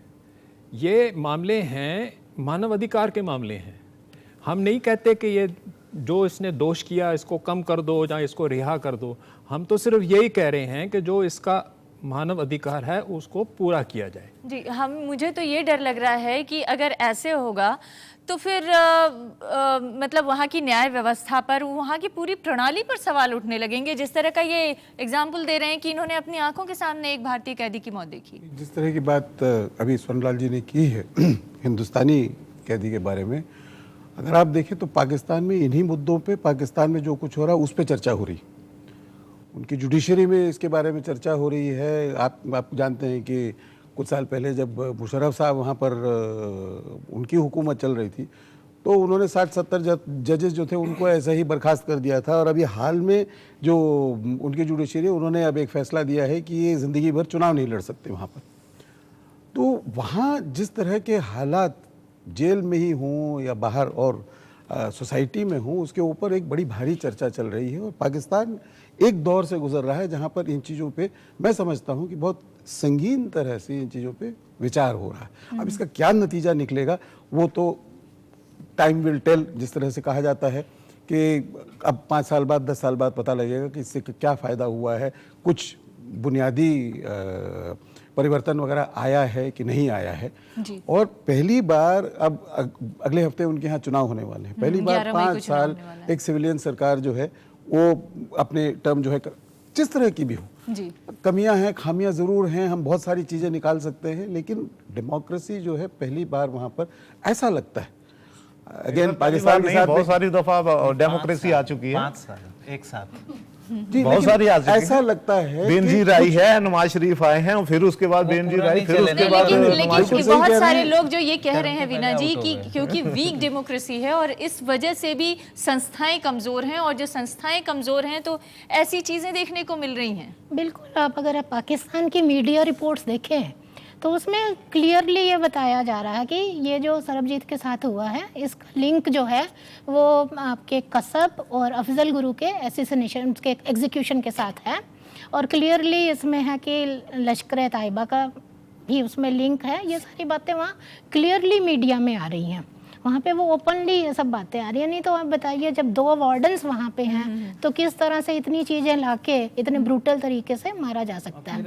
ये मामले हैं मानवाधिकार के मामले हैं। हम नहीं कहते कि ये जो इसने दोष किया इसको कम कर दो या इसको रिहा कर दो, हम तो सिर्फ यही कह रहे हैं कि जो इसका मानव अधिकार है उसको पूरा किया जाए। जी, मुझे तो ये डर लग रहा है कि अगर ऐसे होगा तो फिर मतलब वहाँ की न्याय व्यवस्था पर, वहाँ की पूरी प्रणाली पर सवाल उठने लगेंगे। जिस तरह का ये एग्जाम्पल दे रहे हैं कि इन्होंने अपनी आंखों के सामने एक भारतीय कैदी की मौत देखी। जिस तरह की बात अभी स्वर्णलाल जी ने की है हिंदुस्तानी कैदी के बारे में, अगर आप देखें तो पाकिस्तान में इन्हीं मुद्दों पे, पाकिस्तान में जो कुछ हो रहा है उस पर चर्चा हो रही, उनकी जुडिशरी में इसके बारे में चर्चा हो रही है। आप जानते हैं कि कुछ साल पहले जब मुशर्रफ साहब वहाँ पर उनकी हुकूमत चल रही थी तो उन्होंने 60-70 जजेस जो थे उनको ऐसे ही बर्खास्त कर दिया था। और अभी हाल में जो उनकी जुडिशरी, उन्होंने अब एक फैसला दिया है कि ये ज़िंदगी भर चुनाव नहीं लड़ सकते वहाँ पर। तो वहाँ जिस तरह के हालात जेल में ही हों या बाहर और सोसाइटी में हों, उसके ऊपर एक बड़ी भारी चर्चा चल रही है। और पाकिस्तान एक दौर से गुजर रहा है जहाँ पर इन चीज़ों पे मैं समझता हूँ कि बहुत संगीन तरह से इन चीज़ों पे विचार हो रहा है। अब इसका क्या नतीजा निकलेगा वो तो टाइम विल टेल, जिस तरह से कहा जाता है कि अब 5 साल बाद 10 साल बाद पता लगेगा कि इससे क्या फ़ायदा हुआ है, कुछ बुनियादी परिवर्तन वगैरह आया है कि नहीं आया है। और पहली बार अब अगले हफ्ते उनके यहाँ चुनाव होने वाले हैं, पहली बार 5 साल एक सिविलियन सरकार जो है वो अपने टर्म जो है जिस तरह की भी हो, कमियां हैं, खामियां ज़रूर हैं, हम बहुत सारी चीज़ें निकाल सकते हैं, लेकिन डेमोक्रेसी जो है पहली बार वहाँ पर ऐसा लगता है। अगेन पाकिस्तान के साथ बहुत सारी दफा डेमोक्रेसी आ चुकी है, 5 साल एक साथ जी, बहुत सारी आ चुकी ऐसा लगता है बेनजीर आई है, नवाज शरीफ आए हैं, फिर उसके बाद बेनजीर आई, फिर उसके बाद लेकिन बहुत सारे लोग जो ये कह रहे हैं वीना जी कि क्योंकि वीक डेमोक्रेसी है और इस वजह से भी संस्थाएं कमजोर हैं, और जो संस्थाएं कमजोर हैं तो ऐसी चीजें देखने को मिल रही हैं। बिल्कुल, अगर आप पाकिस्तान की मीडिया रिपोर्ट्स देखें तो उसमें क्लियरली ये बताया जा रहा है कि ये जो सरबजीत के साथ हुआ है इसका लिंक जो है वो आपके कसब और अफजल गुरु के एसिसिनेशन के एग्जीक्यूशन के साथ है। और क्लियरली इसमें है कि लश्कर ताइबा का भी उसमें लिंक है। ये सारी बातें वहाँ क्लियरली मीडिया में आ रही हैं, वहाँ पे वो ओपनली ये सब बातें आ रही हैं। नहीं तो आप बताइए, जब 2 वार्डन्स वहाँ पे हैं तो किस तरह से इतनी चीज़ें लाके इतने ब्रूटल तरीके से मारा जा सकता है।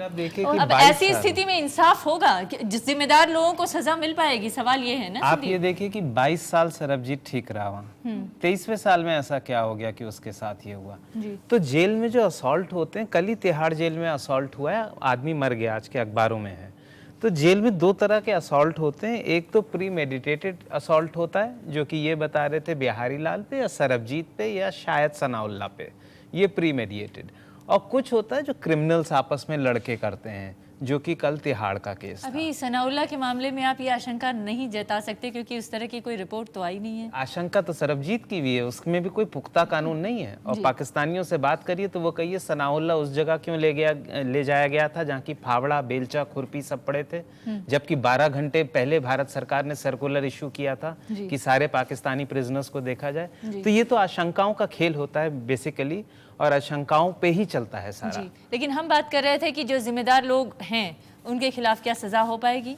अब ऐसी स्थिति में इंसाफ होगा, जिम्मेदार लोगों को सजा मिल पाएगी? सवाल ये है ना। आप ये देखिए कि 22 साल सरबजीत ठीक रहा वहाँ, 23वें साल में ऐसा क्या हो गया कि उसके साथ ये हुआ। तो जेल में जो असॉल्ट होते हैं, कल ही तिहाड़ जेल में असॉल्ट हुआ है, आदमी मर गया, आज के अखबारों में है। तो जेल में 2 तरह के असॉल्ट होते हैं, एक तो प्री मेडिटेटेड असॉल्ट होता है जो कि ये बता रहे थे बिहारी लाल पे या सरबजीत पे या शायद सनाउल्लाह पे, ये प्री मेडिटेटेड। और कुछ होता है जो क्रिमिनल्स आपस में लड़के करते हैं, जो कि कल तिहाड़ का केस था। अभी सनाउल्लाह के मामले में आप ये आशंका नहीं जता सकते क्योंकि उस तरह की कोई रिपोर्ट तो आई नहीं है। आशंका तो सरबजीत की भी है, उसमें भी कोई पुख्ता कानून नहीं है। और पाकिस्तानियों से बात करिए तो वो कहिए सनाउल्लाह उस जगह क्यों ले जाया गया था जहाँ की फावड़ा, बेलचा, खुरपी सब पड़े थे, जबकि 12 घंटे पहले भारत सरकार ने सर्कुलर इशू किया था कि सारे पाकिस्तानी प्रिजनर्स को देखा जाए। तो ये तो आशंकाओं का खेल होता है बेसिकली। और आशंकाओं पे ही चलता है सारा। जी, लेकिन हम बात कर रहे थे कि जो जिम्मेदार लोग हैं उनके खिलाफ क्या सजा हो पाएगी?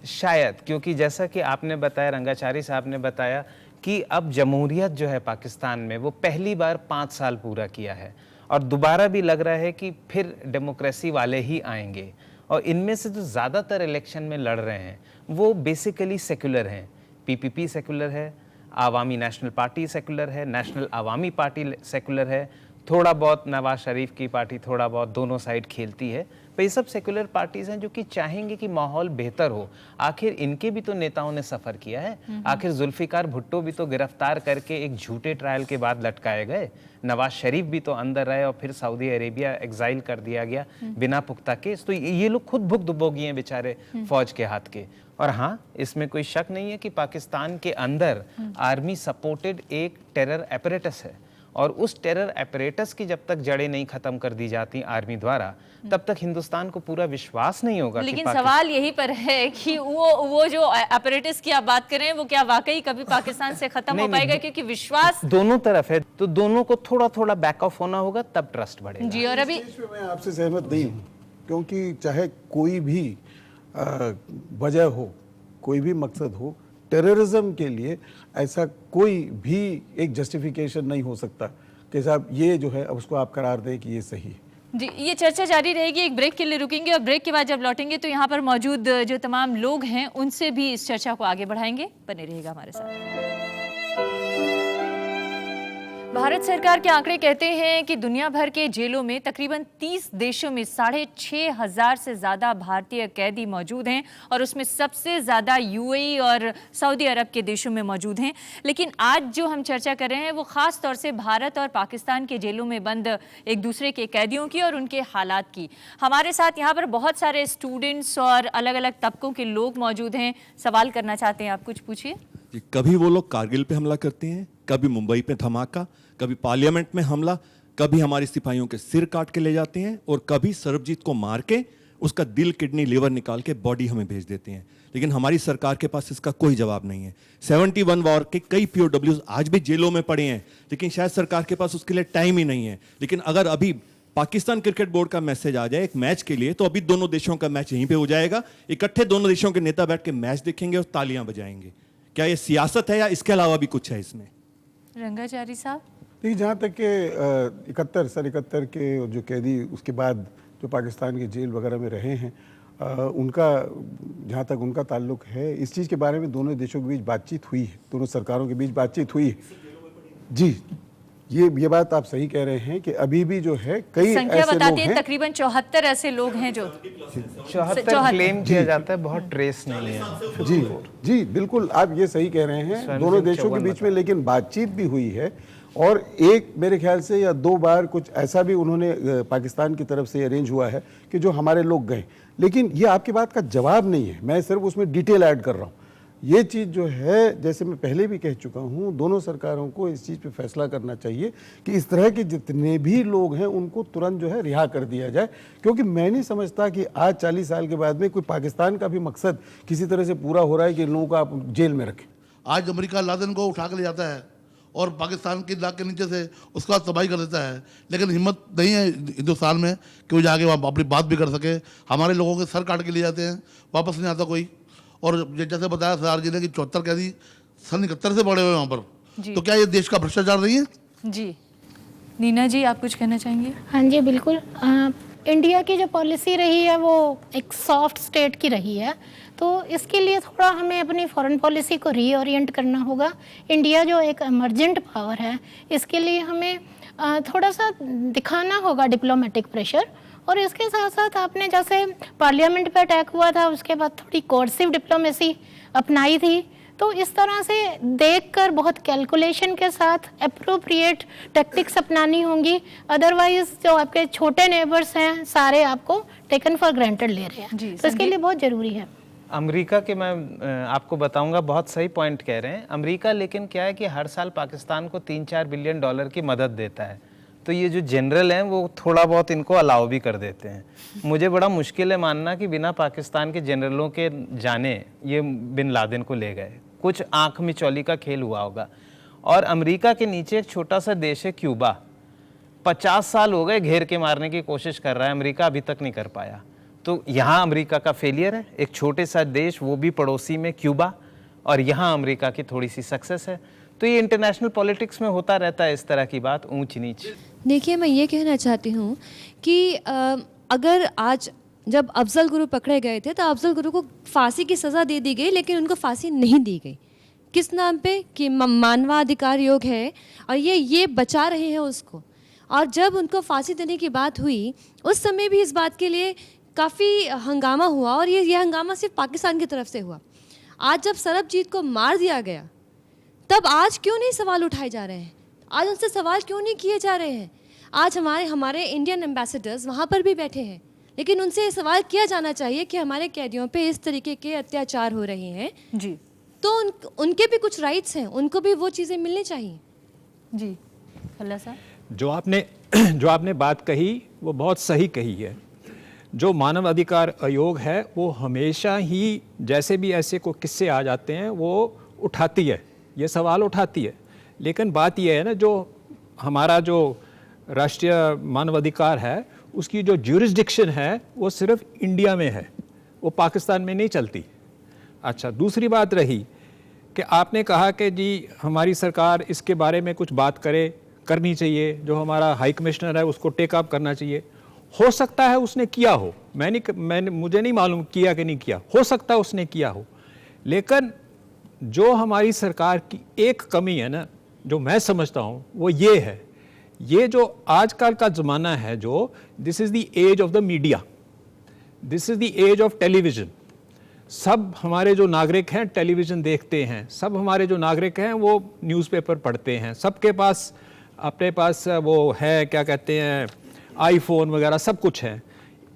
शायद, क्योंकि जैसा कि आपने बताया, रंगाचारी साहब ने बताया कि अब जमहूरियत जो है पाकिस्तान में वो पहली बार 5 साल पूरा किया है और दोबारा भी लग रहा है कि फिर डेमोक्रेसी वाले ही आएंगे। और इनमें से जो ज़्यादातर इलेक्शन में लड़ रहे हैं वो बेसिकली सेकुलर हैं। पीपीपी सेकुलर है, आवामी नेशनल पार्टी सेकुलर है, नेशनल आवामी पार्टी सेकुलर है, थोड़ा बहुत नवाज शरीफ की पार्टी थोड़ा बहुत दोनों साइड खेलती है। तो ये सब सेकुलर पार्टीज हैं जो कि चाहेंगे कि माहौल बेहतर हो। आखिर इनके भी तो नेताओं ने सफ़र किया है। आखिर जुल्फिकार भुट्टो भी तो गिरफ्तार करके एक झूठे ट्रायल के बाद लटकाए गए। नवाज शरीफ भी तो अंदर रहे और फिर सऊदी अरेबिया एग्जाइल कर दिया गया बिना पुख्ता केस। तो ये लोग खुद भुगतभोगी हैं बेचारे फौज के हाथ के। और हाँ, इसमें कोई शक नहीं है कि पाकिस्तान के अंदर आर्मी सपोर्टेड एक टेरर एपरेटस है और उस टेरर एपरेटस की जब तक जड़ें नहीं खत्म कर दी जाती आर्मी द्वारा तब तक हिंदुस्तान को पूरा विश्वास नहीं होगा। लेकिन सवाल यही पर है कि वो जो एपरेटस की आप बात कर रहे हैं वो क्या वाकई कभी पाकिस्तान से खत्म हो पाएगा? क्योंकि विश्वास दोनों तरफ है, तो दोनों को थोड़ा थोड़ा बैक ऑफ होना होगा तब ट्रस्ट बढ़ेगा। जी, और अभी मैं आपसे सहमत नहीं हूँ, क्योंकि चाहे कोई भी वजह हो, कोई भी मकसद हो, टेररिज्म के लिए ऐसा कोई भी एक जस्टिफिकेशन नहीं हो सकता कि साहब ये जो है अब उसको आप करार दें कि ये सही है। जी, ये चर्चा जारी रहेगी। एक ब्रेक के लिए रुकेंगे और ब्रेक के बाद जब लौटेंगे तो यहाँ पर मौजूद जो तमाम लोग हैं उनसे भी इस चर्चा को आगे बढ़ाएंगे। बने रहिएगा हमारे साथ। भारत सरकार के आंकड़े कहते हैं कि दुनिया भर के जेलों में तकरीबन 30 देशों में 6,500 से ज़्यादा भारतीय कैदी मौजूद हैं और उसमें सबसे ज़्यादा यूएई और सऊदी अरब के देशों में मौजूद हैं। लेकिन आज जो हम चर्चा कर रहे हैं वो ख़ास तौर से भारत और पाकिस्तान के जेलों में बंद एक दूसरे के कैदियों की और उनके हालात की। हमारे साथ यहाँ पर बहुत सारे स्टूडेंट्स और अलग अलग तबकों के लोग मौजूद हैं। सवाल करना चाहते हैं, आप कुछ पूछिए। कभी वो लोग कारगिल पे हमला करते हैं, कभी मुंबई पे धमाका, कभी पार्लियामेंट में हमला, कभी हमारे सिपाहियों के सिर काट के ले जाते हैं और कभी सरबजीत को मार के उसका दिल, किडनी, लिवर निकाल के बॉडी हमें भेज देते हैं। लेकिन हमारी सरकार के पास इसका कोई जवाब नहीं है। 71 वॉर के कई POWs आज भी जेलों में पड़े हैं, लेकिन शायद सरकार के पास उसके लिए टाइम ही नहीं है। लेकिन अगर अभी पाकिस्तान क्रिकेट बोर्ड का मैसेज आ जाए एक मैच के लिए, तो अभी दोनों देशों का मैच यहीं पे हो जाएगा। इकट्ठे दोनों देशों के नेता बैठ के मैच देखेंगे और तालियां बजाएंगे। क्या ये सियासत है या इसके अलावा भी कुछ है इसमें? रंगाचारी साहब, देखिए, जहाँ तक के 71 के जो कैदी उसके बाद जो पाकिस्तान के जेल वगैरह में रहे हैं, उनका जहाँ तक उनका ताल्लुक है, इस चीज़ के बारे में दोनों देशों के बीच बातचीत हुई है, दोनों सरकारों के बीच बातचीत हुई है। जी, ये बात आप सही कह रहे हैं कि अभी भी जो है कई संख्या ऐसे बताती लोग है, हैं, तकरीबन 74 ऐसे लोग हैं जो 74 क्लेम किया जाता है, बहुत ट्रेस नहीं है। जी जी, बिल्कुल आप ये सही कह रहे हैं, दोनों देशों के बीच में लेकिन बातचीत भी हुई है। और एक मेरे ख्याल से या 2 बार कुछ ऐसा भी उन्होंने पाकिस्तान की तरफ से अरेंज हुआ है कि जो हमारे लोग गए। लेकिन ये आपकी बात का जवाब नहीं है, मैं सिर्फ उसमें डिटेल ऐड कर रहा हूँ। ये चीज़ जो है, जैसे मैं पहले भी कह चुका हूँ, दोनों सरकारों को इस चीज़ पे फैसला करना चाहिए कि इस तरह के जितने भी लोग हैं उनको तुरंत जो है रिहा कर दिया जाए। क्योंकि मैं नहीं समझता कि आज 40 साल के बाद में कोई पाकिस्तान का भी मकसद किसी तरह से पूरा हो रहा है कि इन लोगों को आप जेल में रखें। आज अमेरिका लादेन को उठा के ले जाता है और पाकिस्तान की नाक के नीचे से उसका तबाही कर देता है, लेकिन हिम्मत नहीं है हिंदुस्तान में कि वो जाके वहाँ अपनी बात भी कर सके। हमारे लोगों के सर काट के ले जाते हैं, वापस नहीं आता कोई। और जैसे बताया सरदार जी ने कि 74 कैदी सन 71 से पड़े हुए वहाँ पर, तो क्या ये देश का भ्रष्टाचार नहीं है? जी, नीना जी, आप कुछ कहना चाहेंगे? हाँ जी, बिल्कुल। इंडिया की जो पॉलिसी रही है वो एक सॉफ्ट स्टेट की रही है, तो इसके लिए थोड़ा हमें अपनी फॉरेन पॉलिसी को रीओरिएंट करना होगा। इंडिया जो एक इमर्जेंट पावर है, इसके लिए हमें थोड़ा सा दिखाना होगा डिप्लोमेटिक प्रेशर। और इसके साथ साथ आपने जैसे पार्लियामेंट पे अटैक हुआ था, उसके बाद थोड़ी कोर्सिव डिप्लोमेसी अपनाई थी, तो इस तरह से देखकर बहुत कैलकुलेशन के साथ एप्रोप्रिएट टैक्टिक्स अपनानी होंगी। अदरवाइज जो आपके छोटे नेबर्स हैं सारे आपको टेकन फॉर ग्रांटेड ले रहे हैं, तो इसके लिए बहुत ज़रूरी है। अमेरिका के मैं आपको बताऊंगा, बहुत सही पॉइंट कह रहे हैं अमेरिका। लेकिन क्या है कि हर साल पाकिस्तान को 3-4 बिलियन डॉलर की मदद देता है, तो ये जो जनरल हैं वो थोड़ा बहुत इनको अलाउ भी कर देते हैं। मुझे बड़ा मुश्किल है मानना कि बिना पाकिस्तान के जनरलों के जाने ये बिन लादेन को ले गए। कुछ आंख मिचौली का खेल हुआ होगा। और अमेरिका के नीचे एक छोटा सा देश है क्यूबा। 50 साल हो गए घेर के मारने की कोशिश कर रहा है, अमेरिका अभी तक नहीं कर पाया। तो यहाँ अमेरिका का फेलियर है, एक छोटे सा देश, वो भी पड़ोसी में क्यूबा, और यहाँ अमेरिका की थोड़ी सी सक्सेस है। तो ये इंटरनेशनल पॉलिटिक्स में होता रहता है इस तरह की बात, ऊंच नीच। देखिए, मैं ये कहना चाहती हूँ कि अगर आज जब अफजल गुरु पकड़े गए थे तो अफजल गुरु को फांसी की सज़ा दे दी गई, लेकिन उनको फांसी नहीं दी गई। किस नाम पे? कि मानवाधिकार योग है, और ये बचा रहे हैं उसको। और जब उनको फांसी देने की बात हुई उस समय भी इस बात के लिए काफ़ी हंगामा हुआ, और ये हंगामा सिर्फ पाकिस्तान की तरफ से हुआ। आज जब सरबजीत को मार दिया गया, तब आज क्यों नहीं सवाल उठाए जा रहे हैं? आज उनसे सवाल क्यों नहीं किए जा रहे हैं? आज हमारे इंडियन एम्बेसडर्स वहाँ पर भी बैठे हैं, लेकिन उनसे ये सवाल किया जाना चाहिए कि हमारे कैदियों पे इस तरीके के अत्याचार हो रहे हैं जी, तो उनके भी कुछ राइट्स हैं, उनको भी वो चीज़ें मिलनी चाहिए। जी खल्ला साहब, जो आपने बात कही वो बहुत सही कही है। जो मानव अधिकार आयोग है वो हमेशा ही जैसे भी ऐसे को किस्से आ जाते हैं वो उठाती है, ये सवाल उठाती है। लेकिन बात ये है ना, जो हमारा जो राष्ट्रीय मानवाधिकार है उसकी जो ज्यूरिसडिक्शन है वो सिर्फ इंडिया में है, वो पाकिस्तान में नहीं चलती। अच्छा, दूसरी बात रही कि आपने कहा कि जी हमारी सरकार इसके बारे में कुछ बात करनी चाहिए, जो हमारा हाई कमिश्नर है उसको टेक अप करना चाहिए। हो सकता है उसने किया हो, मुझे नहीं मालूम किया कि नहीं किया, हो सकता है उसने किया हो। लेकिन जो हमारी सरकार की एक कमी है ना, जो मैं समझता हूँ वो ये है, ये जो आजकल का ज़माना है, जो this is the age of the media, this is the age of television. सब हमारे जो नागरिक हैं टेलीविज़न देखते हैं, सब हमारे जो नागरिक हैं वो न्यूज़पेपर पढ़ते हैं, सबके पास अपने पास वो है, क्या कहते हैं, आईफोन वगैरह सब कुछ है,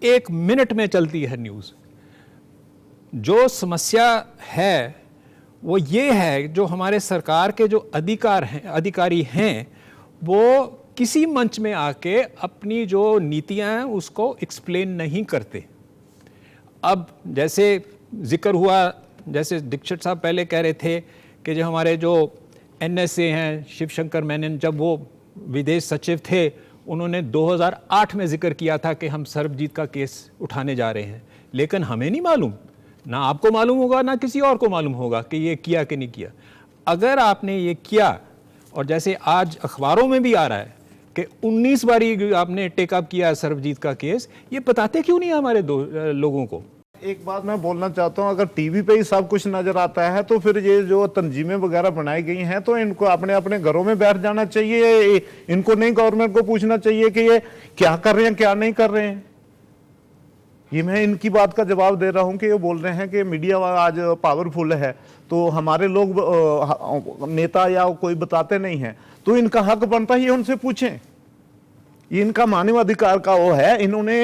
1 मिनट में चलती है न्यूज़। जो समस्या है वो ये है, जो हमारे सरकार के जो अधिकारी हैं वो किसी मंच में आके अपनी जो नीतियां हैं उसको एक्सप्लेन नहीं करते। अब जैसे जिक्र हुआ, जैसे दीक्षित साहब पहले कह रहे थे कि जो हमारे जो NSA हैं, शिव शंकर मेनन, जब वो विदेश सचिव थे, उन्होंने 2008 में जिक्र किया था कि हम सरबजीत का केस उठाने जा रहे हैं। लेकिन हमें नहीं मालूम, ना आपको मालूम होगा ना किसी और को मालूम होगा कि ये किया कि नहीं किया। अगर आपने ये किया, और जैसे आज अखबारों में भी आ रहा है कि 19 बारी आपने टेकअप किया है सरबजीत का केस, ये बताते क्यों नहीं हमारे लोगों को? एक बात मैं बोलना चाहता हूं, अगर टीवी पे ही सब कुछ नजर आता है तो फिर ये जो तंजीमें वगैरह बनाई गई हैं तो इनको अपने अपने घरों में बैठ जाना चाहिए। इनको नहीं गवर्नमेंट को पूछना चाहिए कि ये क्या कर रहे हैं क्या नहीं कर रहे हैं। ये मैं इनकी बात का जवाब दे रहा हूं कि ये बोल रहे हैं कि मीडिया आज पावरफुल है तो हमारे लोग नेता या कोई बताते नहीं है, तो इनका हक बनता ही उनसे पूछें। ये इनका मानव अधिकार का वो है, इन्होंने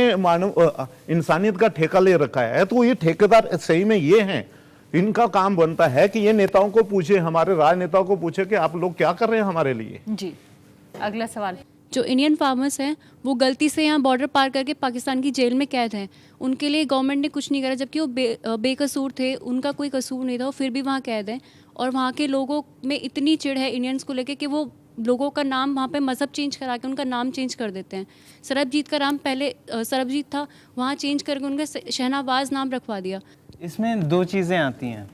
इंसानियत का ठेका ले रखा है, तो ये ठेकेदार सही में ये हैं। इनका काम बनता है कि ये नेताओं को पूछे, हमारे राजनेताओं को पूछे कि आप लोग क्या कर रहे हैं हमारे लिए। जी अगला सवाल, जो इंडियन फार्मर्स हैं वो गलती से यहाँ बॉर्डर पार करके पाकिस्तान की जेल में कैद हैं, उनके लिए गवर्नमेंट ने कुछ नहीं करा, जबकि वो बेकसूर थे, उनका कोई कसूर नहीं था, वो फिर भी वहाँ कैद हैं। और वहाँ के लोगों में इतनी चिढ़ है इंडियंस को लेके कि वो लोगों का नाम वहाँ पे मज़हब चेंज करा के उनका नाम चेंज कर देते हैं। सरबजीत का नाम पहले सरबजीत था, वहाँ चेंज करके उनका शहनावाज नाम रखवा दिया। इसमें 2 चीज़ें आती हैं।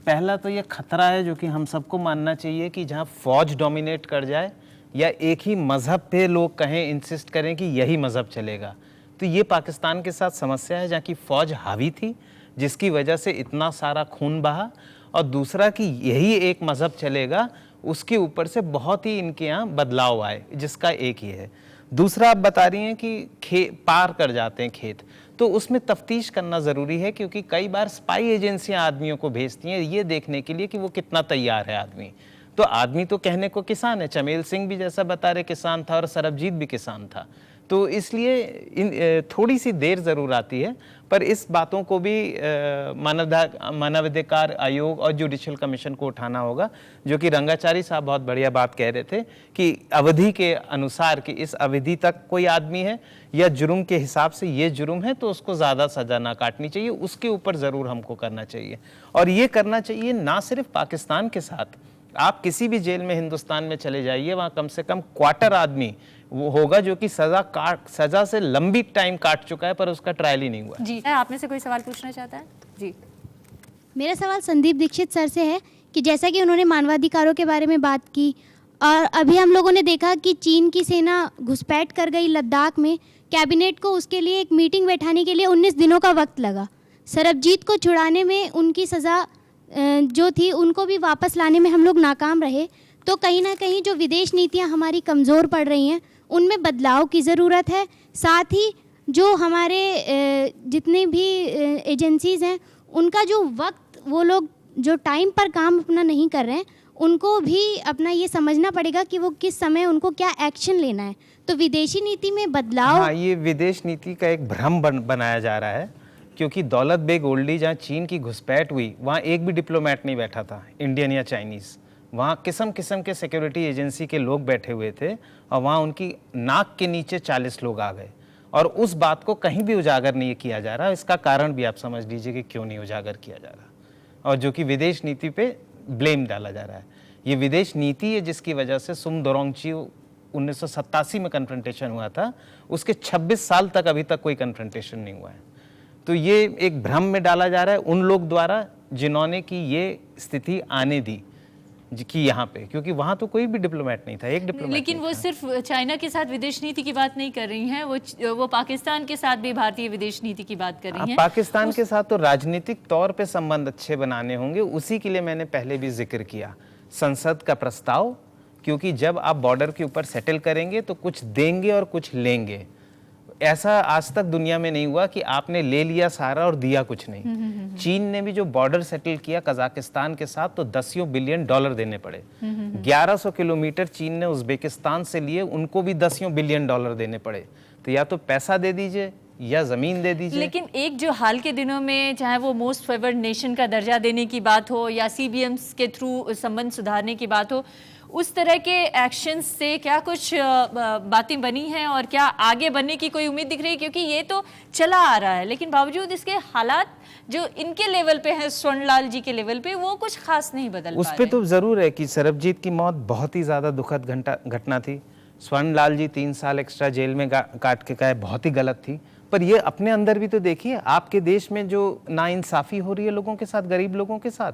पहला तो ये खतरा है जो कि हम सबको मानना चाहिए कि जहाँ फौज डोमिनेट कर जाए या एक ही मज़हब पे लोग कहें, इंसिस्ट करें कि यही मज़हब चलेगा, तो ये पाकिस्तान के साथ समस्या है, जहाँ की फ़ौज हावी थी जिसकी वजह से इतना सारा खून बहा। और दूसरा कि यही एक मज़हब चलेगा, उसके ऊपर से बहुत ही इनके यहाँ बदलाव आए, जिसका एक ही है। दूसरा आप बता रही हैं कि पार कर जाते हैं खेत, तो उसमें तफ्तीश करना ज़रूरी है, क्योंकि कई बार स्पाई एजेंसियां आदमियों को भेजती हैं ये देखने के लिए कि वो कितना तैयार है आदमी। तो आदमी तो कहने को किसान है, चमेल सिंह भी जैसा बता रहे किसान था और सरबजीत भी किसान था, तो इसलिए थोड़ी सी देर ज़रूर आती है। पर इस बातों को भी मानवाधिकार आयोग और जुडिशल कमीशन को उठाना होगा, जो कि रंगाचारी साहब बहुत बढ़िया बात कह रहे थे कि अवधि के अनुसार कि इस अवधि तक कोई आदमी है या जुर्म के हिसाब से ये जुर्म है तो उसको ज़्यादा सज़ा ना काटनी चाहिए, उसके ऊपर ज़रूर हमको करना चाहिए। और ये करना चाहिए ना सिर्फ पाकिस्तान के साथ, आप किसी भी जेल में हिंदुस्तान में चले जाइए, वहाँ कम से कम क्वार्टर आदमी वो होगा जो कि सजा से लंबी टाइम काट चुका है पर उसका ट्रायल ही नहीं हुआ। जी, आप में से कोई सवाल पूछना चाहता है? जी, मेरा सवाल संदीप दीक्षित सर से है कि जैसा कि उन्होंने मानवाधिकारों के बारे में बात की और अभी हम लोगों ने देखा कि चीन की सेना घुसपैठ कर गई लद्दाख में, कैबिनेट को उसके लिए एक मीटिंग बैठाने के लिए 19 दिनों का वक्त लगा। सरबजीत को छुड़ाने में उनकी सज़ा जो थी उनको भी वापस लाने में हम लोग नाकाम रहे। तो कहीं ना कहीं जो विदेश नीतियां हमारी कमज़ोर पड़ रही हैं उनमें बदलाव की ज़रूरत है। साथ ही जो हमारे जितने भी एजेंसीज़ हैं उनका जो वक्त, वो लोग जो टाइम पर काम अपना नहीं कर रहे हैं उनको भी अपना ये समझना पड़ेगा कि वो किस समय उनको क्या एक्शन लेना है। तो विदेशी नीति में बदलाव, हाँ, ये विदेश नीति का एक भ्रम बनाया जा रहा है क्योंकि दौलत बेग ओल्डी जहाँ चीन की घुसपैठ हुई वहाँ एक भी डिप्लोमेट नहीं बैठा था, इंडियन या चाइनीज़। वहाँ किस्म किस्म के सिक्योरिटी एजेंसी के लोग बैठे हुए थे और वहाँ उनकी नाक के नीचे 40 लोग आ गए और उस बात को कहीं भी उजागर नहीं किया जा रहा। इसका कारण भी आप समझ लीजिए कि क्यों नहीं उजागर किया जा रहा, और जो कि विदेश नीति पे ब्लेम डाला जा रहा है। ये विदेश नीति है जिसकी वजह से सुम दोरोंगची 1987 में कन्फ्रंटेशन हुआ था, उसके 26 साल तक अभी तक कोई कन्फ्रंटेशन नहीं हुआ है। तो ये एक भ्रम में डाला जा रहा है उन लोग द्वारा जिन्होंने की ये स्थिति आने दी कि यहाँ पे, क्योंकि वहाँ तो कोई भी डिप्लोमेट नहीं था, एक डिप्लोमेट। लेकिन वो सिर्फ चाइना के साथ विदेश नीति की बात नहीं कर रही हैं, वो पाकिस्तान के साथ भी भारतीय विदेश नीति की बात कर रही हैं। पाकिस्तान के साथ तो राजनीतिक तौर पे संबंध अच्छे बनाने होंगे, उसी के लिए मैंने पहले भी जिक्र किया संसद का प्रस्ताव, क्योंकि जब आप बॉर्डर के ऊपर सेटल करेंगे तो कुछ देंगे और कुछ लेंगे। ऐसा आज तक दुनिया में नहीं हुआ कि आपने ले लिया सारा और दिया कुछ नहीं। चीन ने भी जो बॉर्डर सेटल किया कजाकिस्तान के साथ तो $10 बिलियन देने पड़े। 1100 किलोमीटर चीन ने उज्बेकिस्तान से लिए, उनको भी $10 बिलियन देने पड़े। तो या तो पैसा दे दीजिए या जमीन दे दीजिए। लेकिन एक जो हाल के दिनों में चाहे वो मोस्ट फेवर्ड नेशन का दर्जा देने की बात हो या CBMs के थ्रू संबंध सुधारने की बात हो, उस तरह के एक्शंस से क्या कुछ बातें बनी हैं और क्या आगे बढ़ने की कोई उम्मीद दिख रही है? क्योंकि ये तो चला आ रहा है लेकिन बावजूद इसके हालात जो इनके लेवल पे हैं, स्वर्णलाल जी के लेवल पे, वो कुछ खास नहीं बदल उस पे तो जरूर है कि सरबजीत की मौत बहुत ही ज्यादा दुखद घटना थी। स्वर्णलाल जी 3 साल एक्स्ट्रा जेल में काट के गए, बहुत ही गलत थी। पर ये अपने अंदर भी तो देखिए, आपके देश में जो नाइंसाफी हो रही है लोगों के साथ, गरीब लोगों के साथ,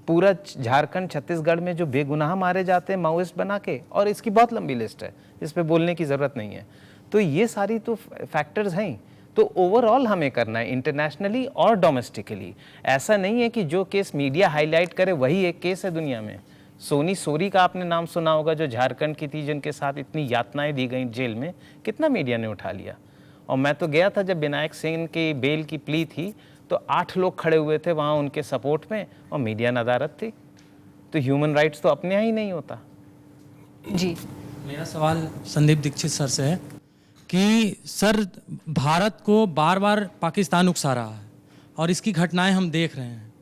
पूरा झारखंड छत्तीसगढ़ में जो बेगुनाह मारे जाते हैं माओइस्ट बना के, और इसकी बहुत लंबी लिस्ट है, इस पे बोलने की ज़रूरत नहीं है। तो ये सारी तो फैक्टर्स हैं। तो ओवरऑल हमें करना है इंटरनेशनली और डोमेस्टिकली। ऐसा नहीं है कि जो केस मीडिया हाईलाइट करे वही एक केस है दुनिया में। सोनी सोरी का आपने नाम सुना होगा, जो झारखंड की थी, जिनके साथ इतनी यातनाएं दी गई जेल में, कितना मीडिया ने उठा लिया। और मैं तो गया था जब विनायक सिंह की बेल की प्ली थी तो 8 लोग खड़े हुए थे वहाँ उनके सपोर्ट में और मीडिया नदारत थी। तो ह्यूमन राइट्स तो अपने यहाँ ही नहीं होता। जी, मेरा सवाल संदीप दीक्षित सर से है कि सर, भारत को बार बार पाकिस्तान उकसा रहा है और इसकी घटनाएं हम देख रहे हैं।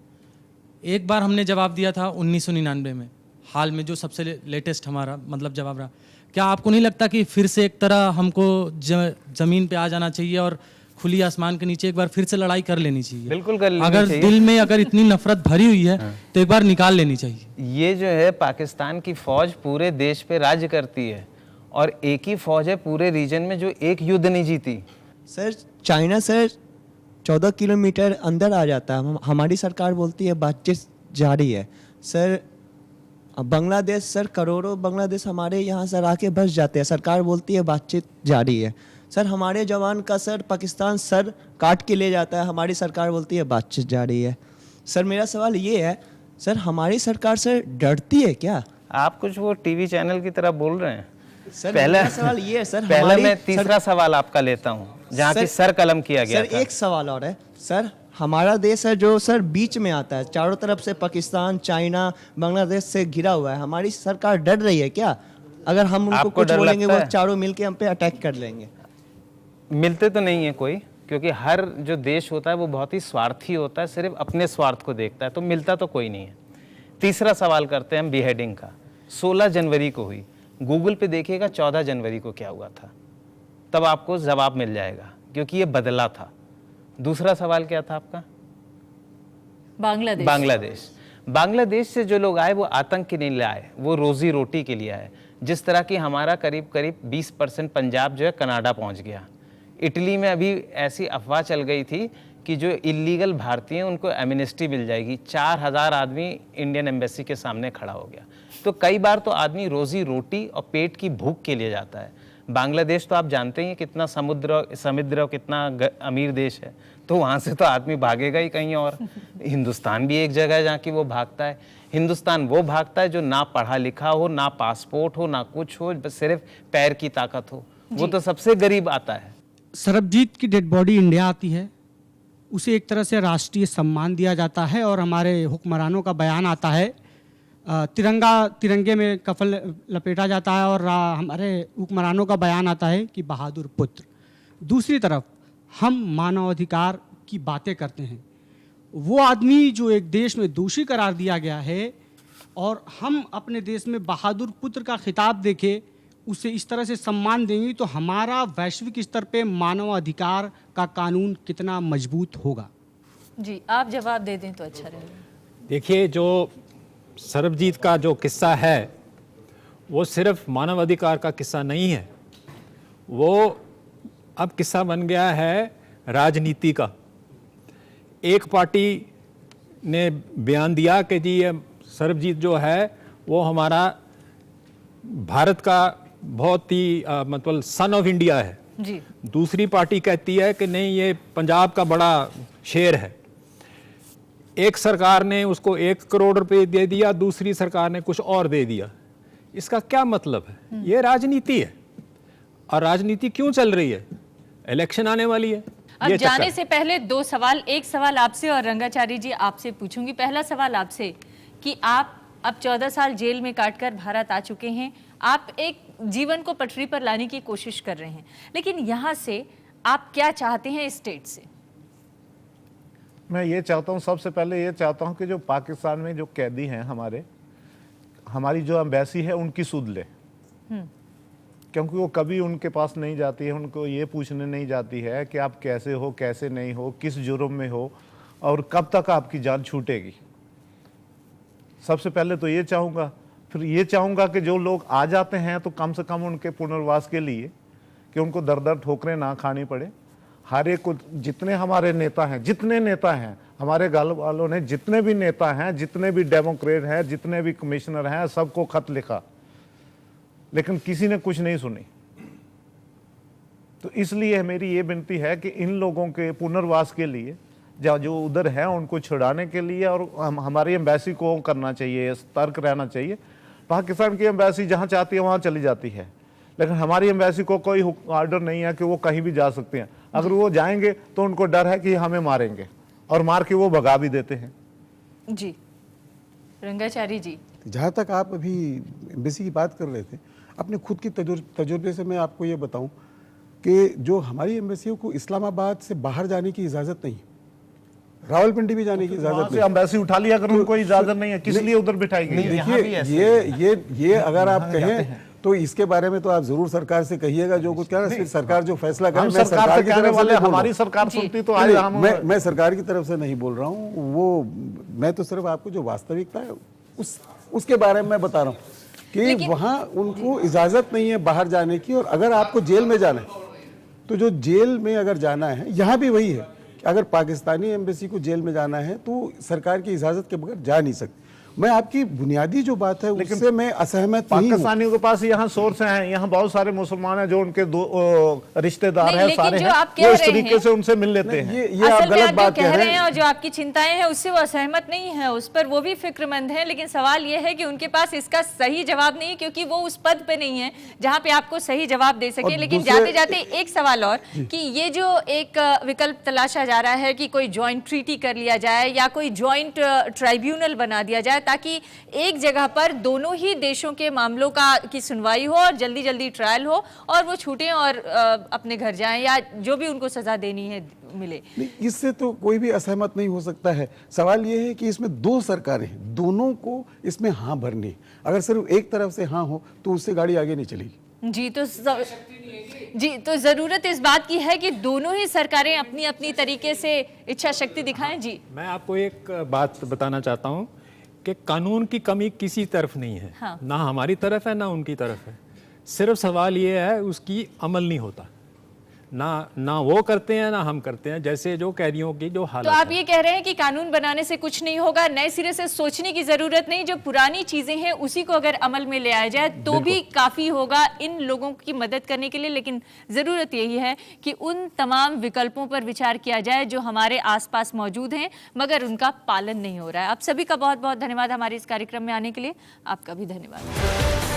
एक बार हमने जवाब दिया था 1999 में, हाल में जो सबसे लेटेस्ट हमारा जवाब रहा। क्या आपको नहीं लगता कि फिर से एक तरह हमको ज़मीन पे आ जाना चाहिए और खुली आसमान के नीचे एक बार फिर से लड़ाई कर लेनी चाहिए? बिल्कुल कर लेनी अगर चाहिए। दिल में अगर इतनी नफरत भरी हुई है तो एक बार निकाल लेनी चाहिए। ये जो है, पाकिस्तान की फौज पूरे देश पे राज्य करती है और एक ही फौज है पूरे रीजन में जो एक युद्ध नहीं जीती। सर, चाइना सर 14 किलोमीटर अंदर आ जाता है, हमारी सरकार बोलती है बातचीत जारी है। सर, बांग्लादेश सर, करोड़ों बांग्लादेश हमारे यहाँ सर आके बस जाते हैं, सरकार बोलती है बातचीत जारी है। सर, हमारे जवान का सर पाकिस्तान सर काट के ले जाता है, हमारी सरकार बोलती है बातचीत जारी है। सर, मेरा सवाल ये है, सर हमारी सरकार सर डरती है क्या? आप कुछ वो टीवी चैनल की तरह बोल रहे हैं। सर, पहला मेरा सवाल ये है सर, पहले मैं तीसरा सवाल आपका लेता हूँ जहाँ की सर कलम किया गया सर था। एक सवाल और है सर, हमारा देश है जो सर बीच में आता है, चारों तरफ से पाकिस्तान, चाइना, बांग्लादेश से घिरा हुआ है, हमारी सरकार डर रही है क्या? अगर हम उनको कुछ बोलेंगे वो चारों मिलके हम पे अटैक कर लेंगे। मिलते तो नहीं है कोई, क्योंकि हर जो देश होता है वो बहुत ही स्वार्थी होता है, सिर्फ अपने स्वार्थ को देखता है, तो मिलता तो कोई नहीं है। तीसरा सवाल करते हैं हम बिहेडिंग का। 16 जनवरी को हुई, गूगल पे देखिएगा 14 जनवरी को क्या हुआ था, तब आपको जवाब मिल जाएगा, क्योंकि ये बदला था। दूसरा सवाल क्या था आपका? बांग्लादेश। बांग्लादेश से जो लोग आए वो आतंक के नहीं आए, वो रोजी रोटी के लिए आए। जिस तरह की हमारा करीब करीब 20% पंजाब जो है कनाडा पहुंच गया। इटली में अभी ऐसी अफवाह चल गई थी कि जो इलीगल भारतीय हैं उनको एमनेस्टी मिल जाएगी। 4000 आदमी इंडियन एम्बेसी के सामने खड़ा हो गया। तो कई बार तो आदमी रोजी रोटी और पेट की भूख के लिए जाता है। बांग्लादेश तो आप जानते ही हैं कितना समुद्र और कितना अमीर देश है, तो वहाँ से तो आदमी भागेगा ही कहीं और। हिंदुस्तान भी एक जगह है जहाँ की वो भागता है। हिंदुस्तान वो भागता है जो ना पढ़ा लिखा हो, ना पासपोर्ट हो, ना कुछ हो, बस सिर्फ पैर की ताकत हो। वो तो सबसे गरीब आता है। सरबजीत की डेड बॉडी इंडिया आती है, उसे एक तरह से राष्ट्रीय सम्मान दिया जाता है और हमारे हुक्मरानों का बयान आता है, तिरंगे में कफन लपेटा जाता है और हमारे हुक्मरानों का बयान आता है कि बहादुर पुत्र। दूसरी तरफ हम मानवाधिकार की बातें करते हैं, वो आदमी जो एक देश में दोषी करार दिया गया है और हम अपने देश में बहादुर पुत्र का खिताब देके उसे इस तरह से सम्मान देंगे तो हमारा वैश्विक स्तर पे मानवाधिकार का कानून कितना मजबूत होगा। जी, आप जवाब दे दें तो अच्छा रहेगा। देखिए, जो सरबजीत का जो किस्सा है वो सिर्फ मानवाधिकार का किस्सा नहीं है, वो अब किस्सा बन गया है राजनीति का। एक पार्टी ने बयान दिया कि जी ये सरबजीत जो है वो हमारा भारत का बहुत ही मतलब सन ऑफ इंडिया है जी। दूसरी पार्टी कहती है कि नहीं ये पंजाब का बड़ा शेर है। एक सरकार ने उसको 1 करोड़ रुपए दे दिया, दूसरी सरकार ने कुछ और दे दिया। इसका क्या मतलब है? ये राजनीति है। और राजनीति क्यों चल रही है? इलेक्शन आने वाली है। अब जाने से पहले 2 सवाल, एक सवाल आपसे और रंगाचारी जी आपसे पूछूंगी। पहला सवाल आपसे कि आप अब 14 साल जेल में काटकर भारत आ चुके हैं, आप एक जीवन को पटरी पर लाने की कोशिश कर रहे हैं, लेकिन यहाँ से आप क्या चाहते हैं स्टेट से? मैं ये चाहता हूँ, सबसे पहले ये चाहता हूँ कि जो पाकिस्तान में जो कैदी हैं हमारी जो एम्बेसी है उनकी सुध ले, क्योंकि वो कभी उनके पास नहीं जाती है, उनको ये पूछने नहीं जाती है कि आप कैसे हो, कैसे नहीं हो, किस जुर्म में हो और कब तक आपकी जान छूटेगी। सबसे पहले तो ये चाहूँगा। फिर ये चाहूँगा कि जो लोग आ जाते हैं तो कम से कम उनके पुनर्वास के लिए कि उनको दर दर ठोकरें ना खानी पड़े। हर एक को, जितने हमारे नेता हैं, जितने नेता हैं हमारे गाल वालों ने, जितने भी नेता हैं, जितने भी डेमोक्रेट हैं, जितने भी कमिश्नर हैं, सबको खत लिखा, लेकिन किसी ने कुछ नहीं सुनी। तो इसलिए मेरी ये विनती है कि इन लोगों के पुनर्वास के लिए जो उधर है उनको छुड़ाने के लिए और हमारी एम्बेसी को करना चाहिए, सतर्क रहना चाहिए। पाकिस्तान की एम्बेसी जहाँ चाहती है वहाँ चली जाती है, लेकिन हमारी एम्बेसी को कोई ऑर्डर नहीं है कि वो कहीं भी जा सकते हैं। अगर वो जाएंगे तो उनको डर है कि हमें मारेंगे और मार के वो भगा भी देते हैं। जी, रंगाचारी जी, जहाँ तक आप अभी एम्बेसी की बात कर रहे थे, अपने खुद की तजुर्बे से मैं आपको ये बताऊं कि जो हमारी एम्बेसी को इस्लामाबाद से बाहर जाने की इजाज़त नहीं, रावलपिंडी भी जाने की इजाज़त नहीं। एम्बेसी उठा लिया, अगर उनको इजाज़त नहीं है किस लिए उधर बिठाई गई? देखिए, ये अगर आप कहें तो इसके बारे में तो आप जरूर सरकार से कहिएगा जो कुछ कह रहे, सरकार जो फैसला करे। मैं सरकार की तरफ से, हमारी सरकार सुनती तो आज हम, मैं सरकार की तरफ से नहीं बोल रहा हूँ, वो मैं तो सिर्फ आपको जो वास्तविकता है उसके बारे में मैं बता रहा हूँ कि वहाँ उनको इजाज़त नहीं है बाहर जाने की। और अगर आपको जेल में जाना है तो जो जेल में अगर जाना है, यहाँ भी वही है, अगर पाकिस्तानी एम्बेसी को जेल में जाना है तो सरकार की इजाज़त के बगैर जा नहीं सकते। मैं आपकी बुनियादी जो बात है उससे मैं असहमत नहीं हूं। पाकिस्तानियों के पास यहाँ सोर्स हैं, यहाँ बहुत सारे मुसलमान हैं जो उनके रिश्तेदार हैं, सारे हैं, वो इस तरीके से उनसे मिल लेते हैं। ये आप गलत बात कह रहे हैं। और जो आपकी चिंताएं हैं उससे वो असहमत नहीं है, उस पर वो भी फिक्रमंद हैं, लेकिन सवाल ये है कि उनके पास इसका सही जवाब नहीं है, क्योंकि वो उस पद पे नहीं है जहाँ पे आपको सही जवाब दे सके। लेकिन जाते जाते एक सवाल और कि ये जो एक विकल्प तलाशा जा रहा है कि कोई ज्वाइंट ट्रीटी कर लिया जाए या कोई ज्वाइंट ट्राइब्यूनल बना दिया जाए ताकि एक जगह पर दोनों ही देशों के मामलों की सुनवाई हो और जल्दी जल्दी ट्रायल हो और वो छूटें और अपने घर जाएं या जो भी उनको सजा देनी है मिले। इससे तो कोई भी असहमत नहीं हो सकता है। सवाल ये है कि इसमें 2 सरकारें हैं, दोनों को इसमें हाँ भरनी है। अगर सिर्फ एक तरफ से हाँ हो तो उससे गाड़ी आगे नहीं चलेगी। जी, तो जरूरत इस बात की है कि दोनों ही सरकारें अपनी अपनी तरीके से इच्छा शक्ति दिखाएं। जी, मैं आपको एक बात बताना चाहता हूं कि कानून की कमी किसी तरफ नहीं है। हाँ। ना हमारी तरफ है ना उनकी तरफ है। सिर्फ सवाल ये है उसकी अमल नहीं होता, ना वो करते हैं ना हम करते हैं, जैसे जो कैदियों की जो हालत तो आप है। ये कह रहे हैं कि कानून बनाने से कुछ नहीं होगा, नए सिरे से सोचने की जरूरत नहीं, जो पुरानी चीजें हैं उसी को अगर अमल में ले आया जाए तो भी काफी होगा इन लोगों की मदद करने के लिए। लेकिन जरूरत यही है कि उन तमाम विकल्पों पर विचार किया जाए जो हमारे आसपास मौजूद हैं मगर उनका पालन नहीं हो रहा है। आप सभी का बहुत बहुत धन्यवाद हमारे इस कार्यक्रम में आने के लिए। आपका भी धन्यवाद।